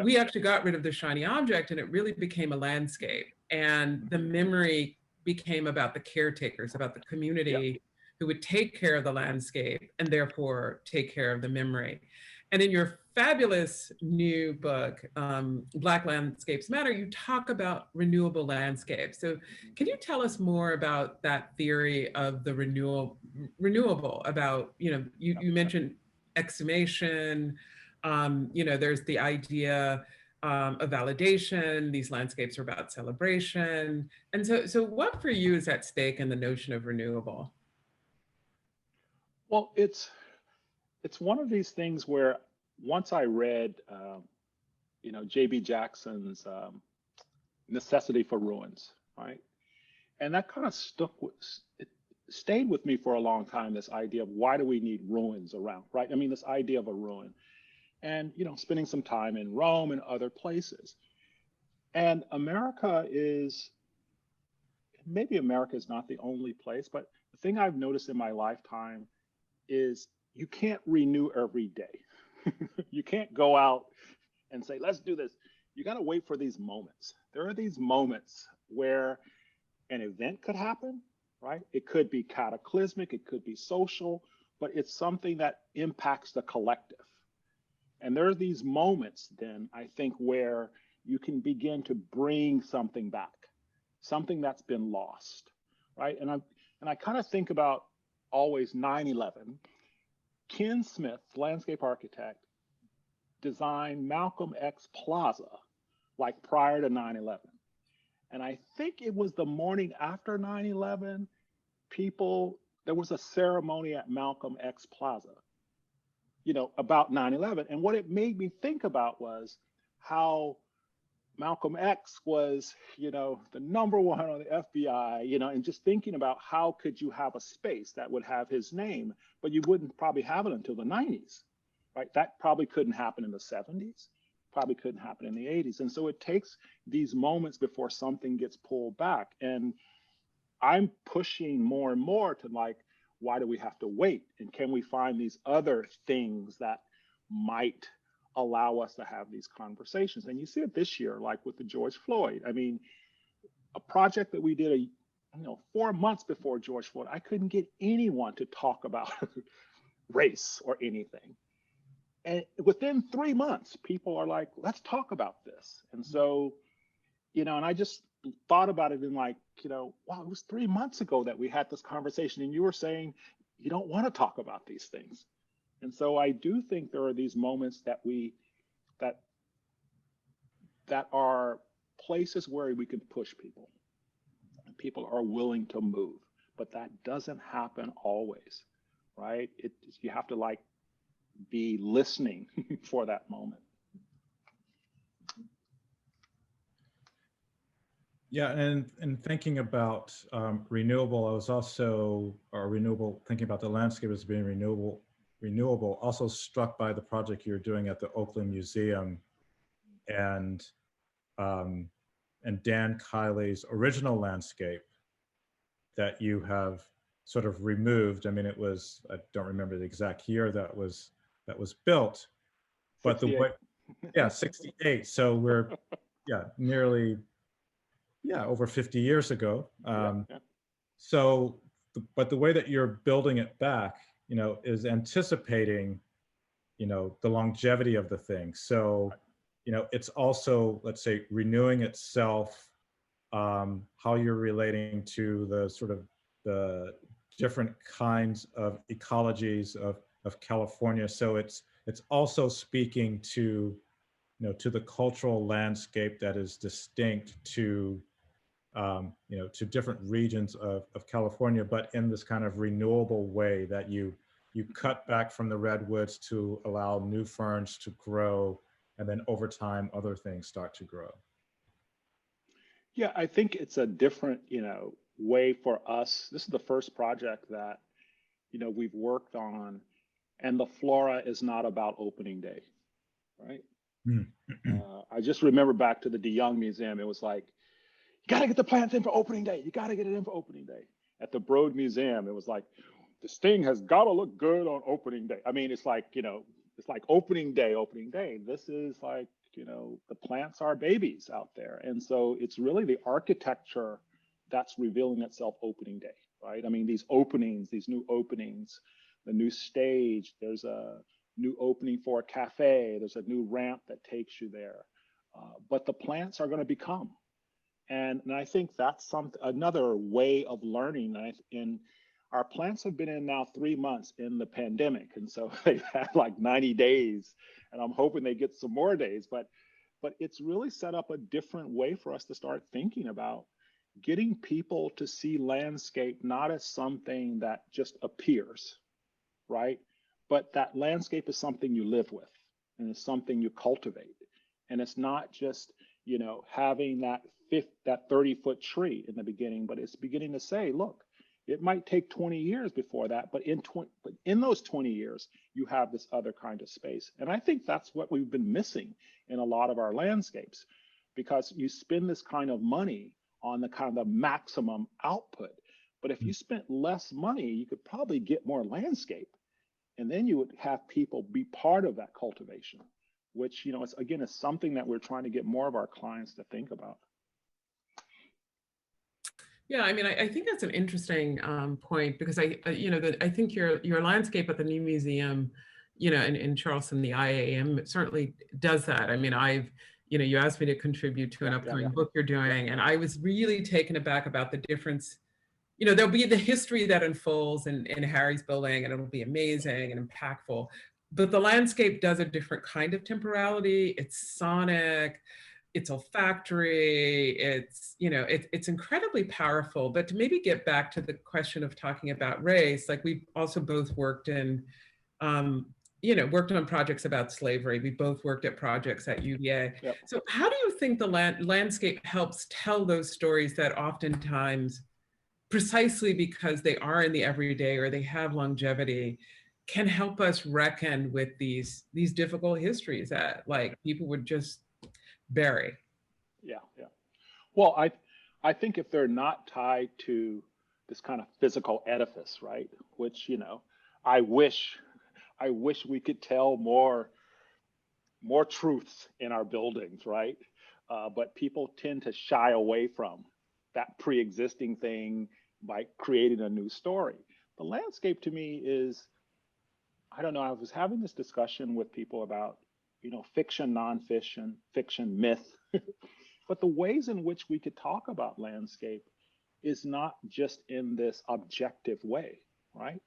we actually got rid of the shiny object, and it really became a landscape. And the memory became about the caretakers, about the community who would take care of the landscape and therefore take care of the memory. And in your fabulous new book, Black Landscapes Matter, you talk about renewable landscapes. So can you tell us more about that theory of the renewable, about, you mentioned exhumation. There's the idea of validation. These landscapes are about celebration. And so what for you is at stake in the notion of renewable? Well, it's one of these things where once I read, J.B. Jackson's Necessity for Ruins, right? And that kind of it stayed with me for a long time, this idea of why do we need ruins around, right? I mean, this idea of a ruin. And, spending some time in Rome and other places. And America is not the only place, but the thing I've noticed in my lifetime is you can't renew every day. You can't go out and say, let's do this. You got to wait for these moments. There are these moments where an event could happen, right? It could be cataclysmic, it could be social, but it's something that impacts the collective. And there are these moments then, I think, where you can begin to bring something back, something that's been lost, right? And I kind of think about always 9/11. Ken Smith, landscape architect, designed Malcolm X Plaza like prior to 9/11. And I think it was the morning after 9/11, there was a ceremony at Malcolm X Plaza, about 9/11. And what it made me think about was how Malcolm X was, the number one on the FBI, and just thinking about how could you have a space that would have his name, but you wouldn't probably have it until the 90s, right? That probably couldn't happen in the 70s, probably couldn't happen in the 80s. And so it takes these moments before something gets pulled back. And I'm pushing more and more to why do we have to wait? And can we find these other things that might allow us to have these conversations? And you see it this year, like with the George Floyd. I mean, a project that we did 4 months before George Floyd, I couldn't get anyone to talk about race or anything. And within 3 months, people are like, let's talk about this. And so, and I just thought about it in wow, it was 3 months ago that we had this conversation and you were saying you don't want to talk about these things. And so I do think there are these moments that are places where we can push people. People are willing to move, but that doesn't happen always, right? You have to be listening for that moment. Yeah, and thinking about renewable, I was also thinking about the landscape as being renewable, also struck by the project you're doing at the Oakland Museum and Dan Kiley's original landscape that you have sort of removed. I mean, I don't remember the exact year that was built, but 68. 68. So we're, nearly, over 50 years ago. So, but the way that you're building it back, is anticipating, the longevity of the thing. So, it's also, let's say, renewing itself, how you're relating to the sort of the different kinds of ecologies of California. So it's also speaking to, to the cultural landscape that is distinct to, to different regions of California, but in this kind of renewable way that you cut back from the redwoods to allow new ferns to grow, and then over time, other things start to grow. Yeah, I think it's a different, way for us. This is the first project that, we've worked on, and the flora is not about opening day, right? I just remember back to the DeYoung Museum. It was like, you got to get the plants in for opening day. You got to get it in for opening day. At the Broad Museum, it was like, this thing has got to look good on opening day. I mean, it's like, it's like opening day. This is like, the plants are babies out there. And so it's really the architecture that's revealing itself opening day, right? I mean, these openings, these new openings, the new stage, there's a new opening for a cafe, there's a new ramp that takes you there. But the plants are going to become. And I think that's another way of learning. And our plants have been in now 3 months in the pandemic. And so they've had like 90 days, and I'm hoping they get some more days, but it's really set up a different way for us to start thinking about getting people to see landscape not as something that just appears, right? But that landscape is something you live with, and it's something you cultivate. And it's not just, you know, having that 30-foot tree in the beginning, but it's beginning to say, look, it might take 20 years before that, but in those 20 years, you have this other kind of space. And I think that's what we've been missing in a lot of our landscapes, because you spend this kind of money on the kind of maximum output. But if you spent less money, you could probably get more landscape. And then you would have people be part of that cultivation, which, you know, it's, again, is something that we're trying to get more of our clients to think about. Yeah, I mean, I think that's an interesting point, because I think your landscape at the new museum, you know, in Charleston, the IAM certainly does that. I mean, you asked me to contribute to an upcoming book you're doing, and I was really taken aback about the difference. You know, there'll be the history that unfolds in Harry's building, and it'll be amazing and impactful. But the landscape does a different kind of temporality. It's sonic, it's olfactory, it's, you know, it's incredibly powerful. But to maybe get back to the question of talking about race, like we've also both worked in, worked on projects about slavery. We both worked at projects at UVA. Yep. So how do you think the landscape helps tell those stories that oftentimes, precisely because they are in the everyday or they have longevity, can help us reckon with these difficult histories that like people would just bury? Yeah. Well, I think if they're not tied to this kind of physical edifice, right? Which, you know, I wish we could tell more truths in our buildings, right? But people tend to shy away from that pre-existing thing by creating a new story. The landscape to me is, I don't know, I was having this discussion with people about, you know, fiction, nonfiction, fiction, myth, but the ways in which we could talk about landscape is not just in this objective way, right?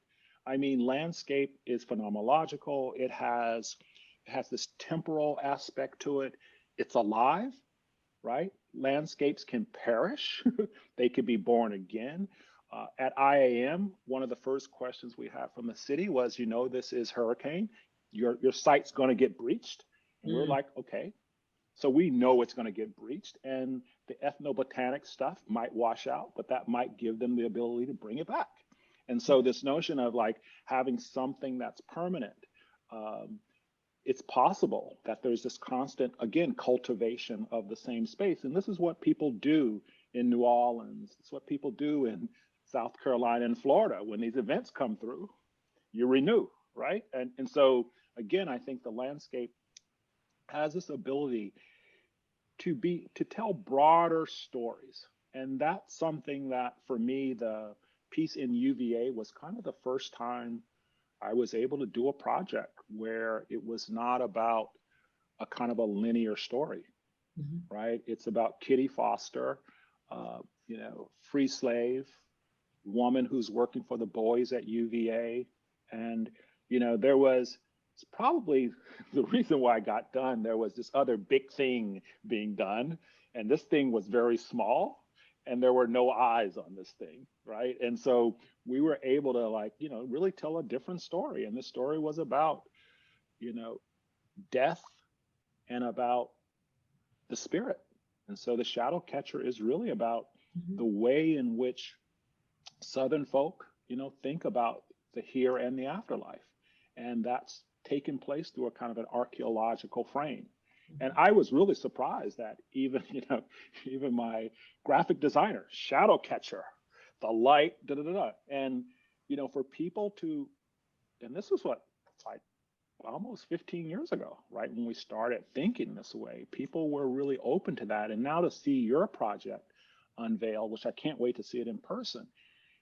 I mean, landscape is phenomenological. It has this temporal aspect to it. It's alive, right? Landscapes can perish. They could be born again. At IAM, one of the first questions we had from the city was, you know, this is hurricane. Your site's going to get breached. And we're like, okay. So we know it's going to get breached, and the ethnobotanic stuff might wash out, but that might give them the ability to bring it back. And so this notion of like having something that's permanent, it's possible that there's this constant, again, cultivation of the same space. And this is what people do in New Orleans. It's what people do in South Carolina and Florida. When these events come through, you renew, right? And so, again, I think the landscape has this ability to tell broader stories. And that's something that, for me, the piece in UVA was kind of the first time I was able to do a project where it was not about a kind of a linear story, right? It's about Kitty Foster, you know, free slave, woman who's working for the boys at UVA. And, you know, it's probably the reason why I got done. There was this other big thing being done, and this thing was very small, and there were no eyes on this thing, right? And so we were able to, like, you know, really tell a different story. And the story was about, you know, death and about the spirit. And so the Shadow Catcher is really about the way in which Southern folk, you know, think about the here and the afterlife. And that's taken place through a kind of an archaeological frame. And I was really surprised that even my graphic designer, Shadow Catcher, the light, and, you know, for people to, and this was what, like almost 15 years ago, right? When we started thinking this way, people were really open to that. And now to see your project unveiled, which I can't wait to see it in person,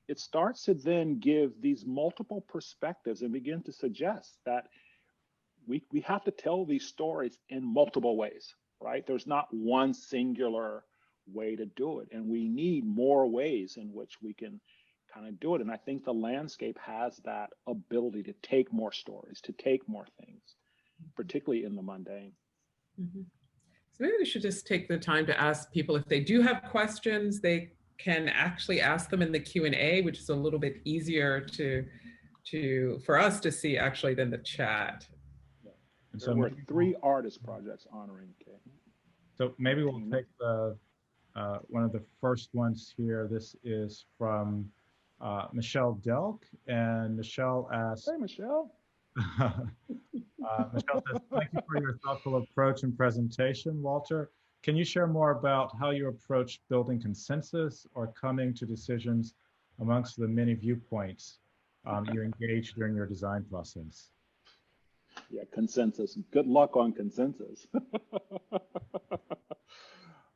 it starts to then give these multiple perspectives and begin to suggest that we have to tell these stories in multiple ways, right? There's not one singular way to do it. And we need more ways in which we can kind of do it. And I think the landscape has that ability to take more stories, to take more things, particularly in the mundane. Mm-hmm. So maybe we should just take the time to ask people if they do have questions, they can actually ask them in the Q&A, which is a little bit easier for us to see actually than the chat. Yeah. And there were 3 artist projects honoring Kay. So maybe we'll take one of the first ones here. This is from Michelle Delk, and Michelle asks, hey Michelle. Michelle says, thank you for your thoughtful approach and presentation, Walter. Can you share more about how you approach building consensus or coming to decisions amongst the many viewpoints you engage during your design process? Yeah, consensus. Good luck on consensus.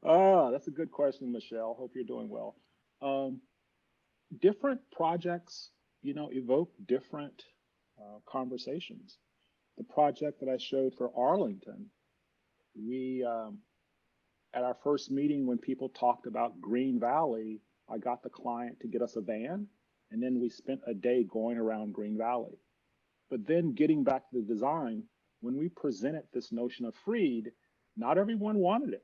That's a good question, Michelle. Hope you're doing well. Different projects, evoke different conversations. The project that I showed for Arlington, we, at our first meeting when people talked about Green Valley, I got the client to get us a van, and then we spent a day going around Green Valley. But then getting back to the design, when we presented this notion of freed, not everyone wanted it.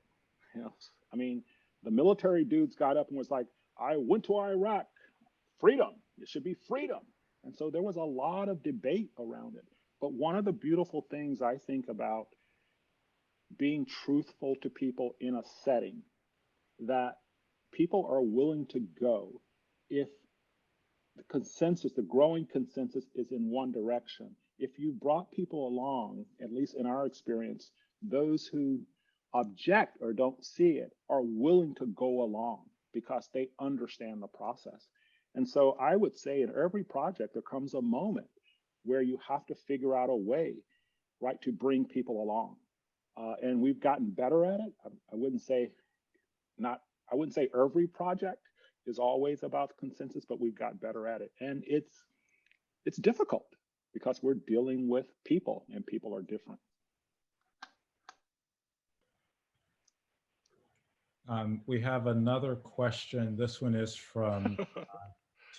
I mean, the military dudes got up and was like, I went to Iraq, freedom, it should be freedom. And so there was a lot of debate around it. But one of the beautiful things I think about being truthful to people in a setting, that people are willing to go if the consensus, the growing consensus is in one direction. If you brought people along, at least in our experience, those who object or don't see it are willing to go along because they understand the process. And so I would say in every project, there comes a moment where you have to figure out a way, right, to bring people along. And we've gotten better at it. I wouldn't say every project is always about consensus, but we've got better at it. And it's difficult because we're dealing with people and people are different. We have another question. This one is from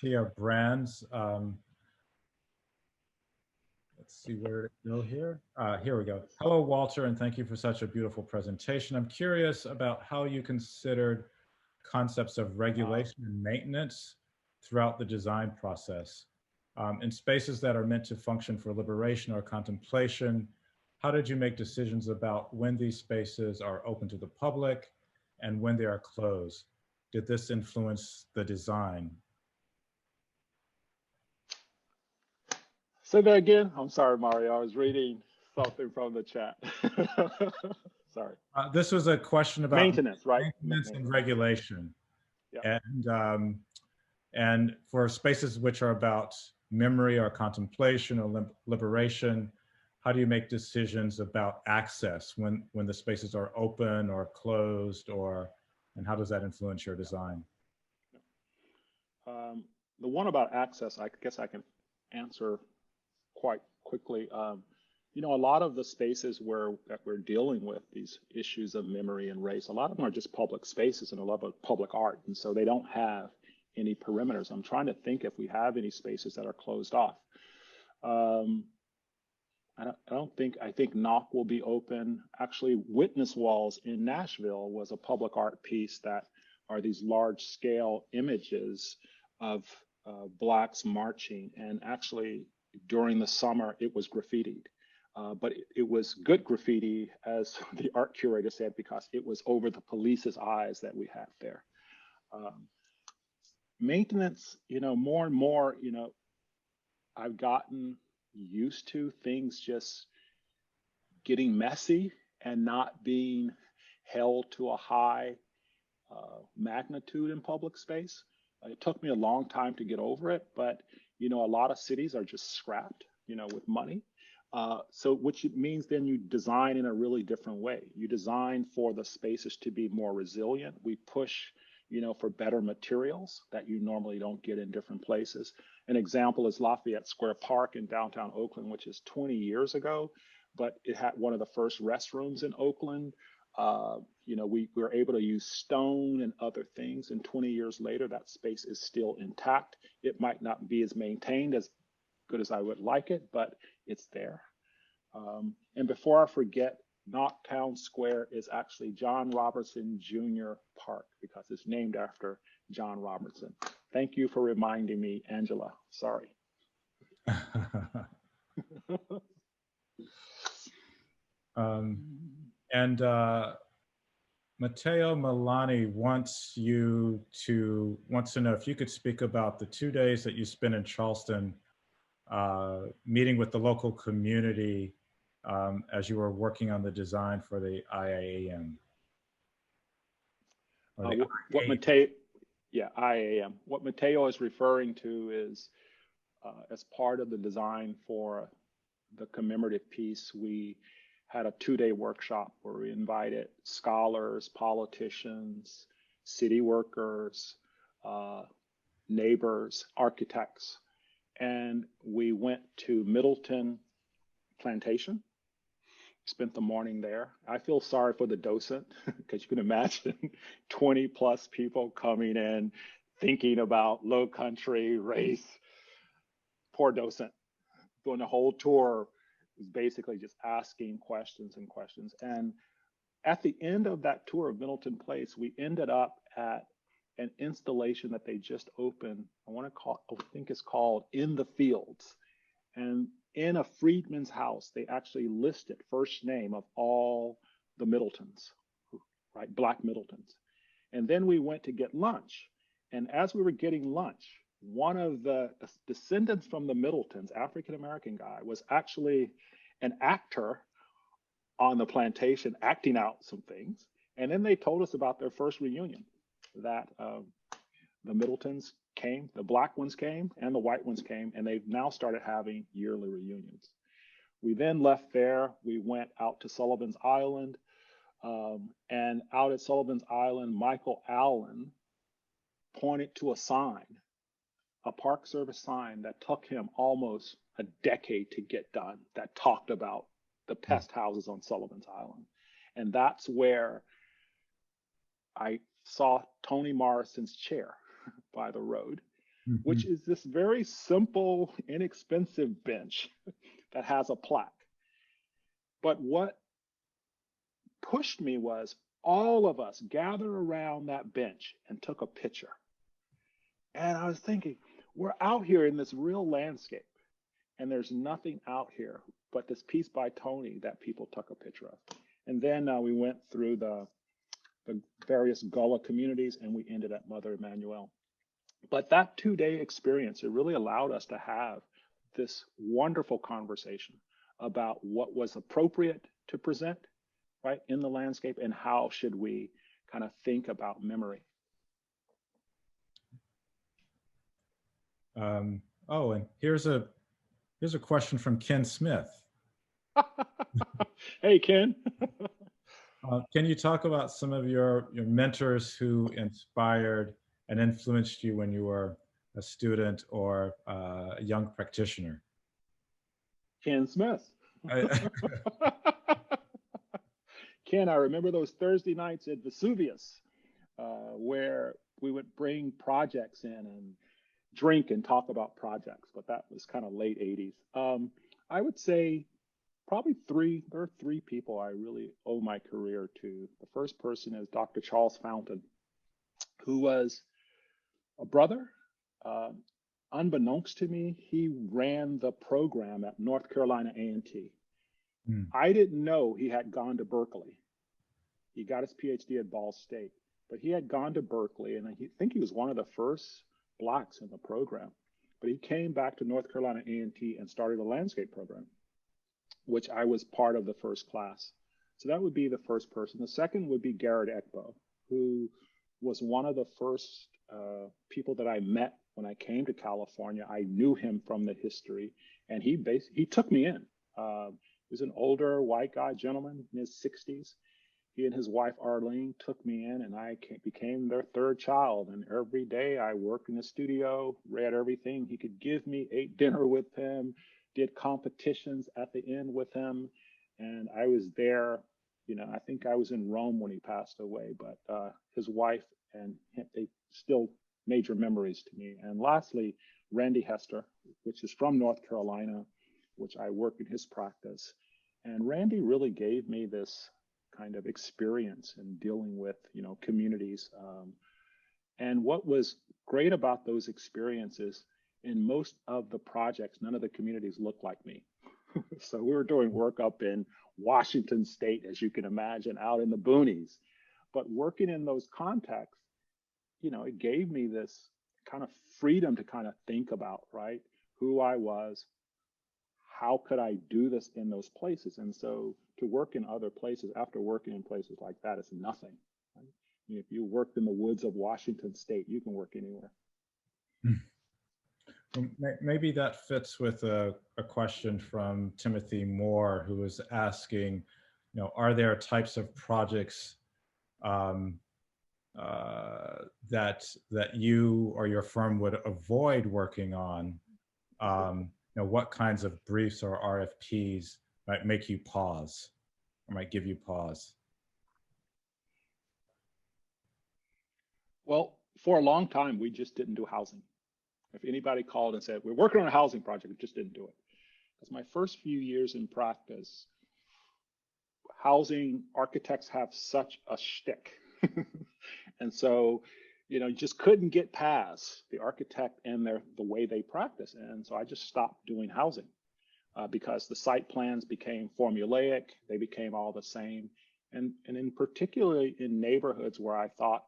Tia Brands. Let's see where to go here. Here we go. Hello, Walter, and thank you for such a beautiful presentation. I'm curious about how you considered concepts of regulation and maintenance throughout the design process. In spaces that are meant to function for liberation or contemplation, how did you make decisions about when these spaces are open to the public and when they are closed? Did this influence the design? Say that again. I'm sorry, Mario. I was reading something from the chat. Sorry. This was a question about maintenance, right? Maintenance and regulation. Yeah. And for spaces which are about memory or contemplation or liberation, how do you make decisions about access when the spaces are open or closed, and how does that influence your design? The one about access, I guess I can answer quite quickly. A lot of the spaces that we're dealing with these issues of memory and race, a lot of them are just public spaces and a lot of public art. And so they don't have any perimeters. I'm trying to think if we have any spaces that are closed off. I think Knock will be open. Actually, Witness Walls in Nashville was a public art piece that are these large scale images of Blacks marching. And actually, during the summer, it was graffitied. But it was good graffiti, as the art curator said, because it was over the police's eyes that we had there. Maintenance, more and more, I've gotten used to things just getting messy and not being held to a high magnitude in public space. It took me a long time to get over it, but a lot of cities are just scrapped, with money. So which means then you design in a really different way. You design for the spaces to be more resilient. We push, for better materials that you normally don't get in different places. An example is Lafayette Square Park in downtown Oakland, which is 20 years ago, but it had one of the first restrooms in Oakland. You know, we were able to use stone and other things, and 20 years later, that space is still intact. It might not be as maintained as good as I would like it, but it's there. And before I forget, Knocktown Square is actually John Robertson Jr. Park because it's named after John Robertson. Thank you for reminding me, Angela. Sorry. And Matteo Milani wants to know if you could speak about the 2 days that you spent in Charleston, meeting with the local community as you were working on the design for the IAM. What Matteo, yeah, IAM. What Matteo is referring to is as part of the design for the commemorative piece, we had a 2-day workshop where we invited scholars, politicians, city workers, neighbors, architects, and we went to Middleton Plantation, spent the morning there. I feel sorry for the docent because you can imagine 20 plus people coming in thinking about low country, race. Poor docent. Doing the whole tour was basically just asking questions and questions. And at the end of that tour of Middleton Place, we ended up at an installation that they just opened. I think it's called In the Fields. And in a freedman's house, they actually listed first name of all the Middletons, right? Black Middletons. And then we went to get lunch. And as we were getting lunch, one of the descendants from the Middletons, African-American guy, was actually an actor on the plantation acting out some things. And then they told us about their first reunion, that the Middletons came, the black ones came, and the white ones came, and they've now started having yearly reunions. We then left there, we went out to Sullivan's Island, and out at Sullivan's Island, Michael Allen pointed to a sign, a Park Service sign that took him almost a decade to get done, that talked about the pest houses on Sullivan's Island. And that's where I saw Toni Morrison's chair by the road, which is this very simple, inexpensive bench that has a plaque. But what pushed me was all of us gathered around that bench and took a picture. And I was thinking, we're out here in this real landscape, and there's nothing out here but this piece by Toni that people took a picture of. And then we went through the various Gullah communities, and we ended at Mother Emanuel. But that 2-day experience, it really allowed us to have this wonderful conversation about what was appropriate to present, right, in the landscape, and how should we kind of think about memory. Oh, and here's a question from Ken Smith. Hey, Ken. Can you talk about some of your mentors who inspired and influenced you when you were a student or a young practitioner? Ken Smith. Ken, I remember those Thursday nights at Vesuvius, where we would bring projects in and drink and talk about projects, but that was kind of late 80s. I would say probably there are 3 people I really owe my career to. The first person is Dr. Charles Fountain, who was a brother. Unbeknownst to me, he ran the program at North Carolina A&T. I didn't know he had gone to Berkeley. He got his PhD at Ball State, but he had gone to Berkeley, and I think he was one of the first Blacks in the program. But he came back to North Carolina A&T and started a landscape program, which I was part of the first class. So that would be the first person. The second would be Garrett Ekbo, who was one of the first people that I met when I came to California. I knew him from the history, and he took me in. He was an older white guy, gentleman in his 60s. He and his wife Arlene took me in, and I became their 3rd child. And every day I worked in the studio, read everything he could give me, ate dinner with him, did competitions at the end with him. And I was there, You know, I think I was in Rome when he passed away, but his wife and him, they still major memories to me. And lastly, Randy Hester, which is from North Carolina, which I work in his practice. And Randy really gave me this kind of experience in dealing with, you know, communities. And what was great about those experiences, in most of the projects, none of the communities looked like me. So we were doing work up in Washington State, as you can imagine, out in the boonies. But working in those contexts, you know, it gave me this kind of freedom to kind of think about, right, who I was, how could I do this in those places? And so to work in other places, after working in places like that, is nothing. Right? I mean, if you worked in the woods of Washington State, you can work anywhere. Maybe that fits with a question from Timothy Moore, who was asking, you know, are there types of projects that you or your firm would avoid working on? You know, what kinds of briefs or RFPs might make you pause or might give you pause? Well, for a long time, we just didn't do housing. If anybody called and said, we're working on a housing project, we just didn't do it. Because my first few years in practice, housing architects have such a shtick. And so, you know, you just couldn't get past the architect and the way they practice. And so I just stopped doing housing because the site plans became formulaic, they became all the same. And in particularly in neighborhoods where I thought,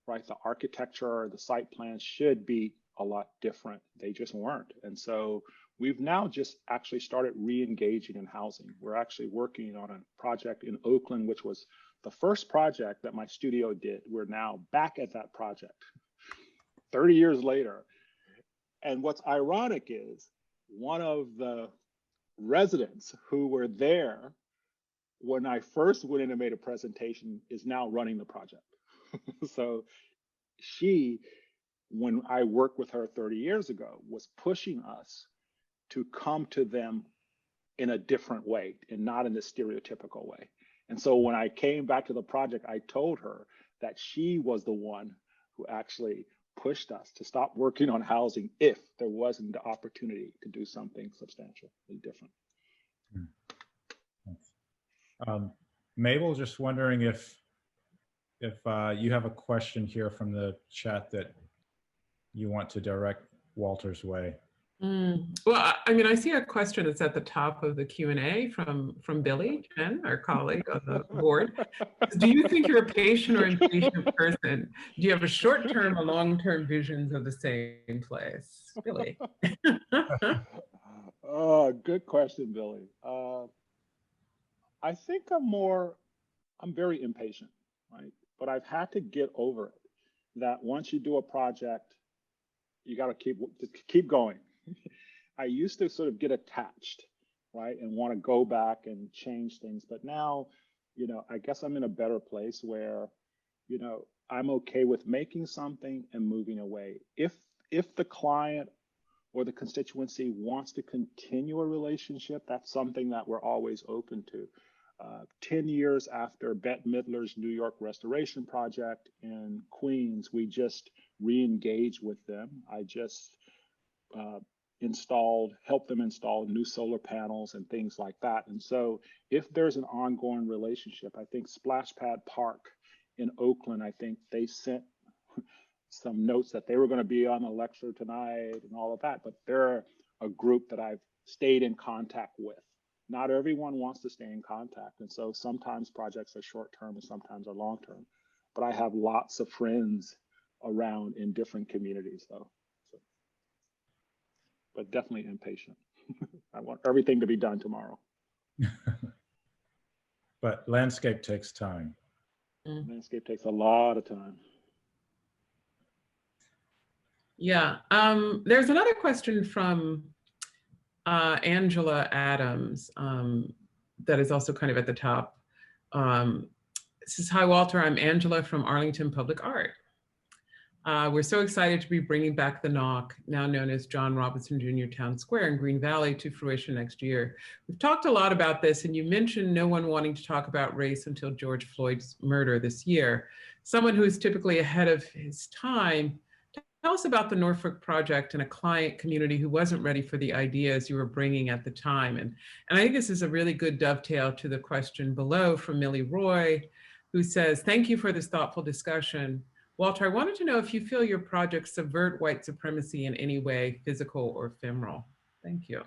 right, the architecture or the site plans should be a lot different, they just weren't. And so we've now just actually started re-engaging in housing. We're actually working on a project in Oakland, which was the first project that my studio did. We're now back at that project 30 years later. And what's ironic is one of the residents who were there when I first went in and made a presentation is now running the project. So she, when I worked with her 30 years ago, was pushing us to come to them in a different way and not in a stereotypical way. And so when I came back to the project, I told her that she was the one who actually pushed us to stop working on housing if there wasn't the opportunity to do something substantially different. Mabel, just wondering if you have a question here from the chat that you want to direct Walter's way. Well, I mean, I see a question that's at the top of the Q&A from Billy Chen, our colleague on the board. Do you think you're a patient or impatient person? Do you have a short-term or long-term visions of the same place? Billy. Oh, good question, Billy. I think I'm very impatient, right? But I've had to get over it, that once you do a project, you got to keep going. I used to sort of get attached, right, and want to go back and change things. But now, you know, I guess I'm in a better place where, you know, I'm okay with making something and moving away. If the client or the constituency wants to continue a relationship, that's something that we're always open to. 10 years after Bette Midler's New York restoration project in Queens, we just re-engaged with them. I just helped them install new solar panels and things like that. And so if there's an ongoing relationship, I think Splash Pad Park in Oakland, I think they sent some notes that they were going to be on the lecture tonight and all of that, but they're a group that I've stayed in contact with. Not everyone wants to stay in contact. And so sometimes projects are short-term and sometimes are long-term, but I have lots of friends around in different communities though. So, but definitely impatient. I want everything to be done tomorrow. But landscape takes time. Landscape takes a lot of time. Yeah, there's another question from Angela Adams that is also kind of at the top. It says, hi, Walter, I'm Angela from Arlington Public Art. We're so excited to be bringing back the Knock, now known as John Robinson Jr. Town Square in Green Valley, to fruition next year. We've talked a lot about this, and you mentioned no one wanting to talk about race until George Floyd's murder this year. Someone who is typically ahead of his time, tell us about the Norfolk Project and a client community who wasn't ready for the ideas you were bringing at the time. And I think this is a really good dovetail to the question below from Millie Roy, who says, thank you for this thoughtful discussion. Walter, I wanted to know if you feel your projects subvert white supremacy in any way, physical or ephemeral. Thank you.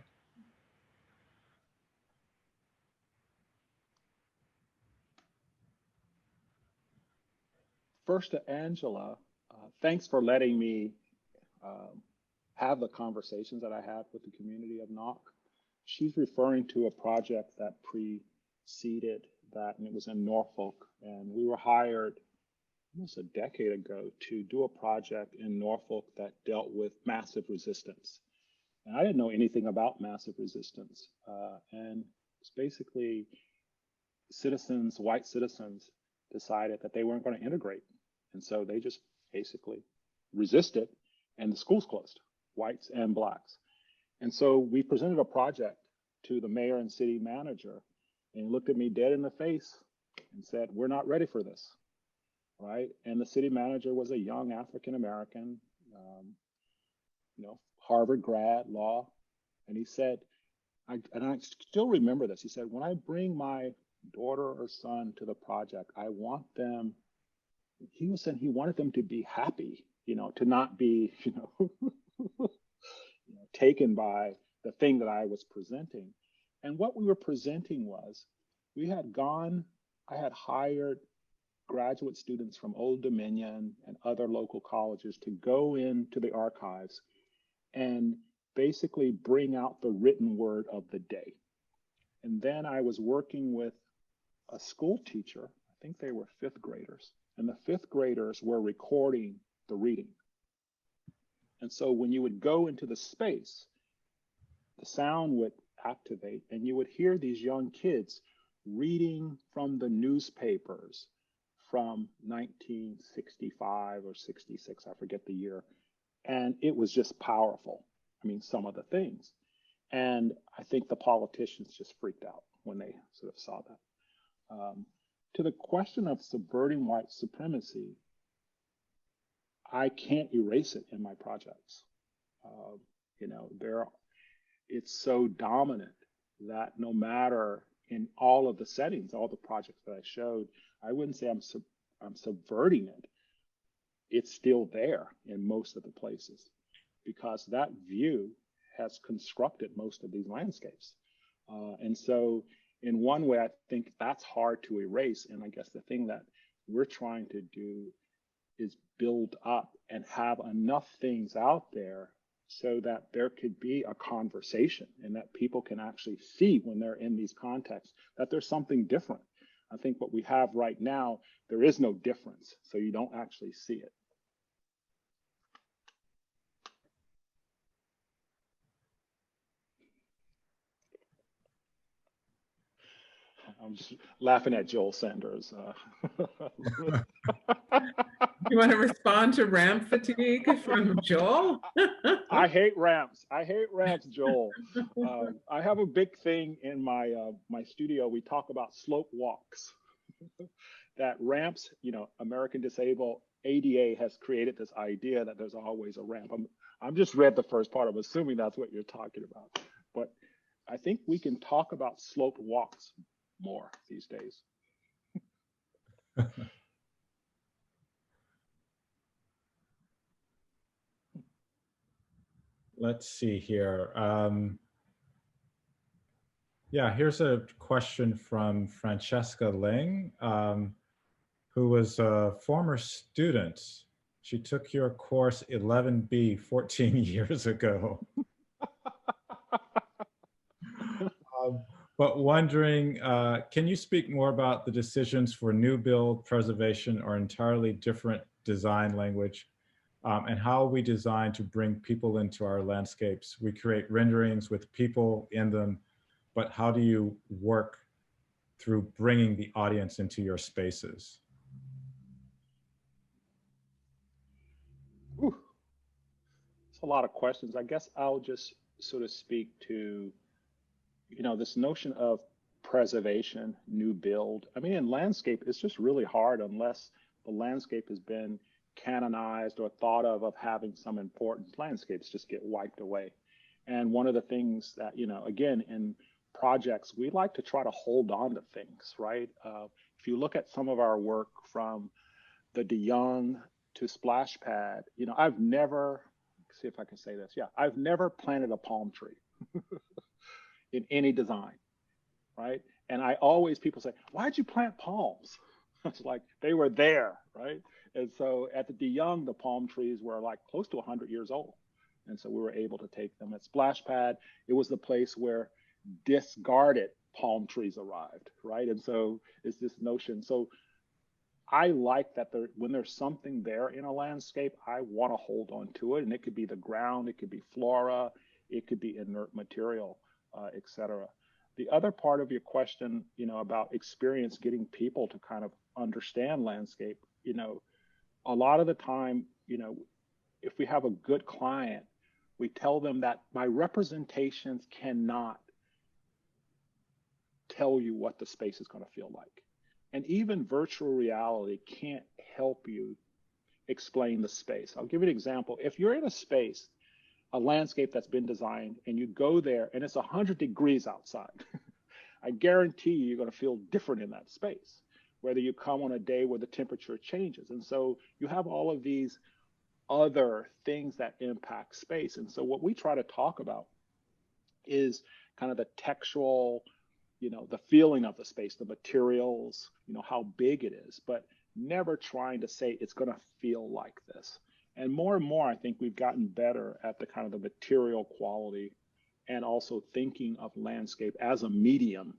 First to Angela, thanks for letting me have the conversations that I had with the community of Knock. She's referring to a project that preceded that, and it was in Norfolk. And we were hired almost a decade ago to do a project in Norfolk that dealt with massive resistance. And I didn't know anything about massive resistance. And it's basically citizens, white citizens, decided that they weren't going to integrate. And so they just basically resisted, and the schools closed, whites and blacks. And so we presented a project to the mayor and city manager, and he looked at me dead in the face and said, we're not ready for this, right? And the city manager was a young African-American, Harvard grad, law. And he said, and I still remember this, he said, when I bring my daughter or son to the project, I want them, he was saying he wanted them to be happy, to not be, taken by the thing that I was presenting. And what we were presenting was, I had hired graduate students from Old Dominion and other local colleges to go into the archives and basically bring out the written word of the day. And then I was working with a school teacher, I think they were fifth graders, and the fifth graders were recording the reading. And so when you would go into the space, the sound would activate and you would hear these young kids reading from the newspapers from 1965 or 66, I forget the year. And it was just powerful. I mean, some of the things. And I think the politicians just freaked out when they sort of saw that. To the question of subverting white supremacy, I can't erase it in my projects. It's so dominant that no matter in all of the settings, all the projects that I showed, I wouldn't say I'm subverting it. It's still there in most of the places because that view has constructed most of these landscapes. And so in one way, I think that's hard to erase. And I guess the thing that we're trying to do is build up and have enough things out there so that there could be a conversation and that people can actually see when they're in these contexts that there's something different. I think what we have right now, there is no difference, so you don't actually see it. I'm just laughing at Joel Sanders. You want to respond to ramp fatigue from Joel? I hate ramps. I hate ramps, Joel. I have a big thing in my my studio. We talk about slope walks. That ramps, American Disabled ADA has created this idea that there's always a ramp. I'm just read the first part. I'm assuming that's what you're talking about. But I think we can talk about sloped walks more these days. Let's see here. Yeah, here's a question from Francesca Ling, who was a former student. She took your course 11B 14 years ago. But wondering, can you speak more about the decisions for new build, preservation, or entirely different design language, and how we design to bring people into our landscapes? We create renderings with people in them, but how do you work through bringing the audience into your spaces? a lot of questions. I guess I'll just sort of speak to, this notion of preservation, new build. I mean, in landscape, it's just really hard unless the landscape has been canonized or thought of having some importance. Landscapes just get wiped away. And one of the things that, again, in projects, we like to try to hold on to things, right? If you look at some of our work from the De Young to Splash Pad, I've never, see if I can say this. Yeah, I've never planted a palm tree in any design, right? And I always, people say, why'd you plant palms? It's like, they were there, right? And so at the De Young, the palm trees were like close to 100 years old. And so we were able to take them. At Splash Pad, it was the place where discarded palm trees arrived, right? And so it's this notion. So I like that when there's something there in a landscape, I want to hold on to it. And it could be the ground, it could be flora, it could be inert material, et cetera. The other part of your question, about experience, getting people to kind of understand landscape, a lot of the time, if we have a good client, we tell them that my representations cannot tell you what the space is going to feel like. And even virtual reality can't help you explain the space. I'll give you an example. If you're in a space, a landscape that's been designed, and you go there and it's 100 degrees outside, I guarantee you're going to feel different in that space, whether you come on a day where the temperature changes. And so you have all of these other things that impact space. And so what we try to talk about is kind of the textual, the feeling of the space, the materials, how big it is, but never trying to say it's going to feel like this. And more, I think we've gotten better at the kind of the material quality and also thinking of landscape as a medium,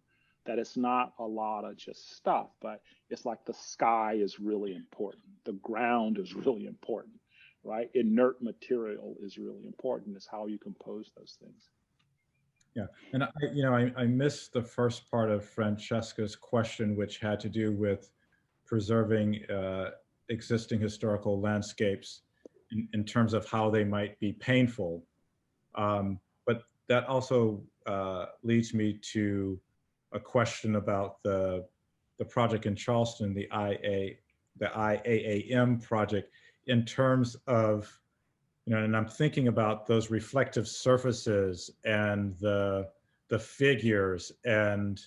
that it's not a lot of just stuff, but it's like the sky is really important. The ground is really important, right? Inert material is really important. It's how you compose those things. Yeah, and I missed the first part of Francesca's question, which had to do with preserving existing historical landscapes in terms of how they might be painful. But that also leads me to a question about the project in Charleston, the IAAM project, in terms of, and I'm thinking about those reflective surfaces and the figures, and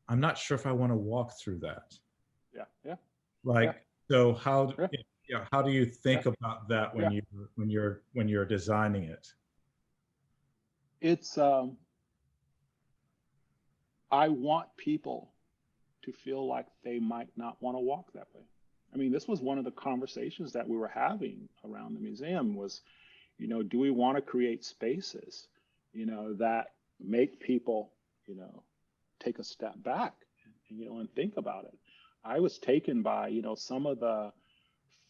I'm not sure if I want to walk through that. Yeah. So how do you think about that when you're designing it? It's I want people to feel like they might not want to walk that way. I mean, this was one of the conversations that we were having around the museum was, do we want to create spaces, that make people, take a step back, and think about it. I was taken by, some of the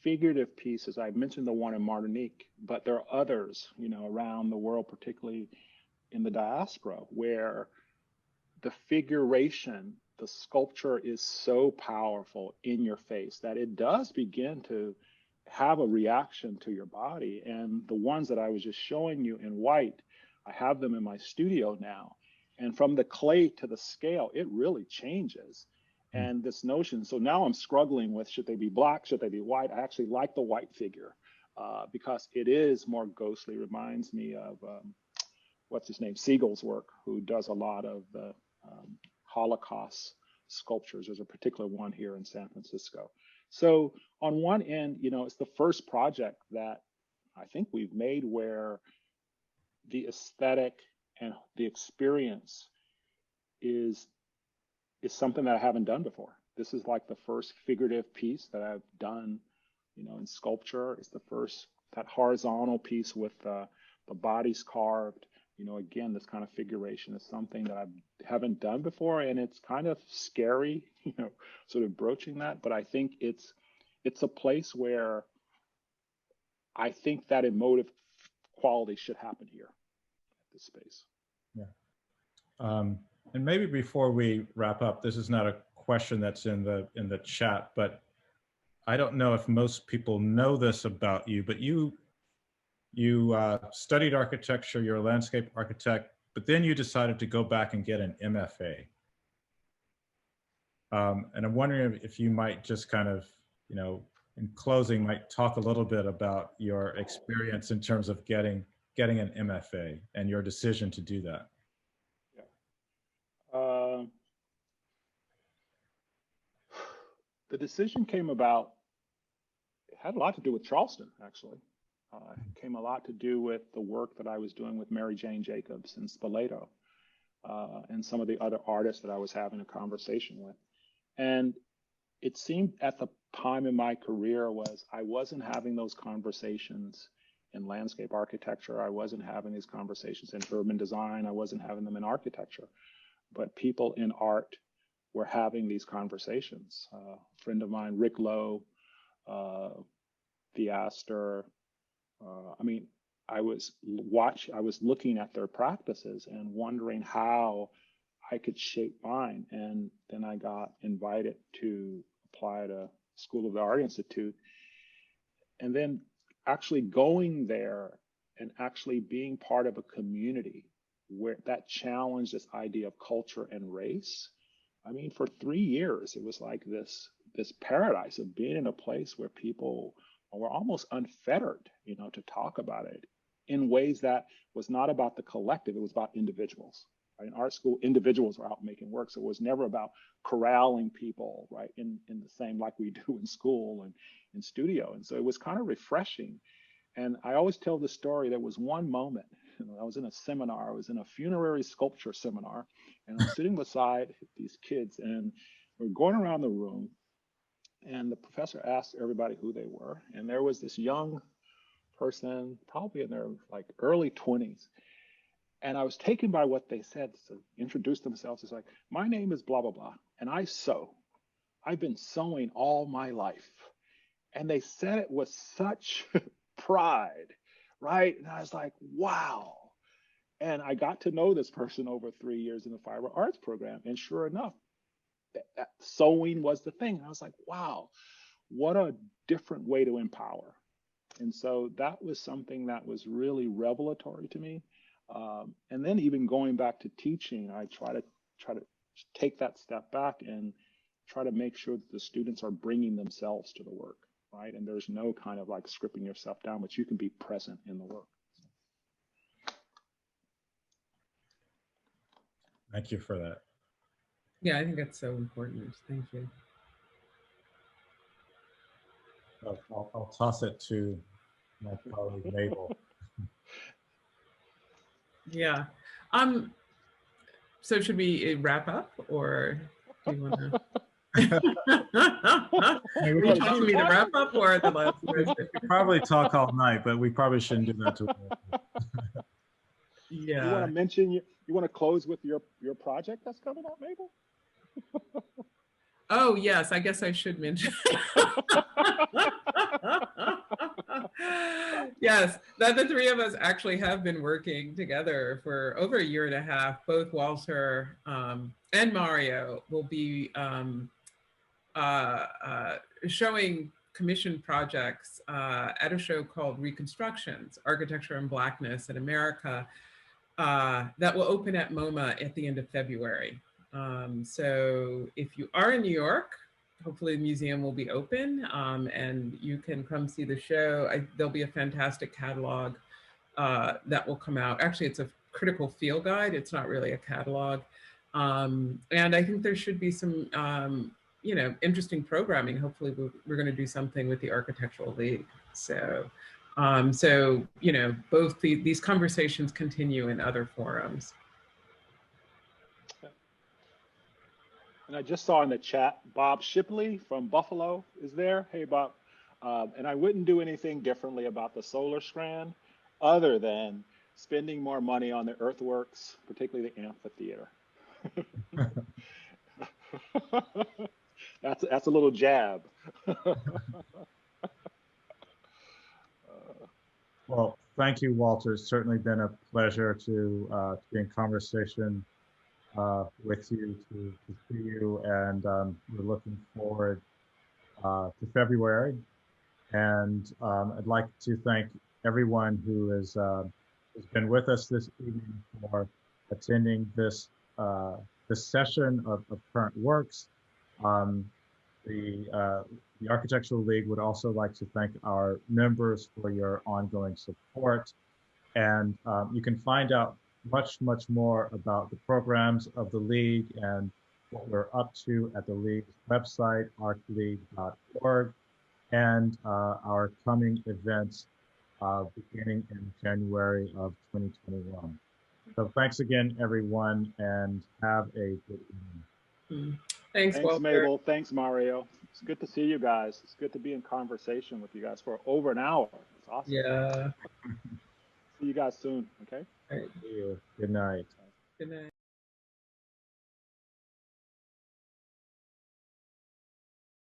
figurative pieces. I mentioned the one in Martinique, but there are others, around the world, particularly in the diaspora, where the figuration, the sculpture is so powerful in your face that it does begin to have a reaction to your body. And the ones that I was just showing you in white, I have them in my studio now. And from the clay to the scale, it really changes. And this notion, so now I'm struggling with, should they be black, should they be white? I actually like the white figure because it is more ghostly. Reminds me of, what's his name, Siegel's work, who does a lot of the Holocaust sculptures. There's a particular one here in San Francisco. So on one end, it's the first project that I think we've made where the aesthetic and the experience is something that I haven't done before. This is like the first figurative piece that I've done, in sculpture. It's the first, that horizontal piece with the bodies carved. Again, this kind of figuration is something that I haven't done before, and it's kind of scary, sort of broaching that. But I think it's a place where I think that emotive quality should happen here at this space. Yeah. And maybe before we wrap up, this is not a question that's in the chat, but I don't know if most people know this about you, but you you studied architecture, you're a landscape architect, but then you decided to go back and get an MFA. And I'm wondering if you might just kind of, you know, in closing, might talk a little bit about your experience in terms of getting an MFA and your decision to do that. Yeah. The decision came about, it had a lot to do with Charleston, actually. It came a lot to do with the work that I was doing with Mary Jane Jacobs and Spoleto, and some of the other artists that I was having a conversation with. And it seemed at the time in my career I wasn't having those conversations in landscape architecture. I wasn't having these conversations in urban design. I wasn't having them in architecture. But people in art were having these conversations. A friend of mine, Rick Lowe, Theaster, I mean, I was looking at their practices and wondering how I could shape mine. And then I got invited to apply to School of the Art Institute. And then actually going there and actually being part of a community where that challenged this idea of culture and race. I mean, for 3 years, it was like this paradise of being in a place where people were almost unfettered, you know, to talk about it in ways that was not about the collective, it was about individuals. Right? In art school, individuals were out making work, so it was never about corralling people, right, in the same like we do in school and in studio. And so it was kind of refreshing. And I always tell the story, there was one moment, you know, I was in a seminar, I was in a funerary sculpture seminar, and I'm sitting beside these kids, and we're going around the room, and the professor asked everybody who they were. And there was this young person, probably in their like early 20s. And I was taken by what they said, to introduce themselves. It's like, my name is blah, blah, blah, and I sew. I've been sewing all my life. And they said it with such pride, right? And I was like, wow. And I got to know this person over 3 years in the Fiber Arts program. And sure enough, that sewing was the thing. And I was like, wow, what a different way to empower. And so that was something that was really revelatory to me. And then even going back to teaching, I try to take that step back and try to make sure that the students are bringing themselves to the work, right? And there's no kind of like scripting yourself down, but you can be present in the work. Thank you for that. Yeah, I think that's so important. Thank you. I'll toss it to my colleague Mabel. Yeah. So should we wrap up, or do you want to? Are you telling me to wrap up, or the last? We could probably talk all night, but we probably shouldn't do that to Yeah. You want to mention, you want to close with your project that's coming out, Mabel? Oh, yes, I guess I should mention. Yes, that the three of us actually have been working together for over 1.5 years. Both Walter and Mario will be showing commissioned projects at a show called Reconstructions, Architecture and Blackness in America, that will open at MoMA at the end of February. So if you are in New York, hopefully the museum will be open, and you can come see the show. There'll be a fantastic catalog that will come out. Actually, it's a critical field guide. It's not really a catalog. And I think there should be some, you know, interesting programming. Hopefully we're going to do something with the Architectural League. So, you know, both these conversations continue in other forums. And I just saw in the chat, Bob Shipley from Buffalo is there. Hey, Bob. And I wouldn't do anything differently about the solar strand other than spending more money on the earthworks, particularly the amphitheater. That's a little jab. Well, thank you, Walter. It's certainly been a pleasure to be in conversation with you, to see you, and we're looking forward to February. And I'd like to thank everyone who has been with us this evening for attending this this session of current works. The Architectural League would also like to thank our members for your ongoing support. And you can find out much more about the programs of the League and what we're up to at the League's website, archleague.org, and our coming events beginning in January of 2021. So thanks again, everyone, and have a good evening. Thanks, Walter. Mabel. Thanks, Mario. It's good to see you guys. It's good to be in conversation with you guys for over an hour. It's awesome. Yeah. See you guys soon, okay? All right. See you. Good night. Good night.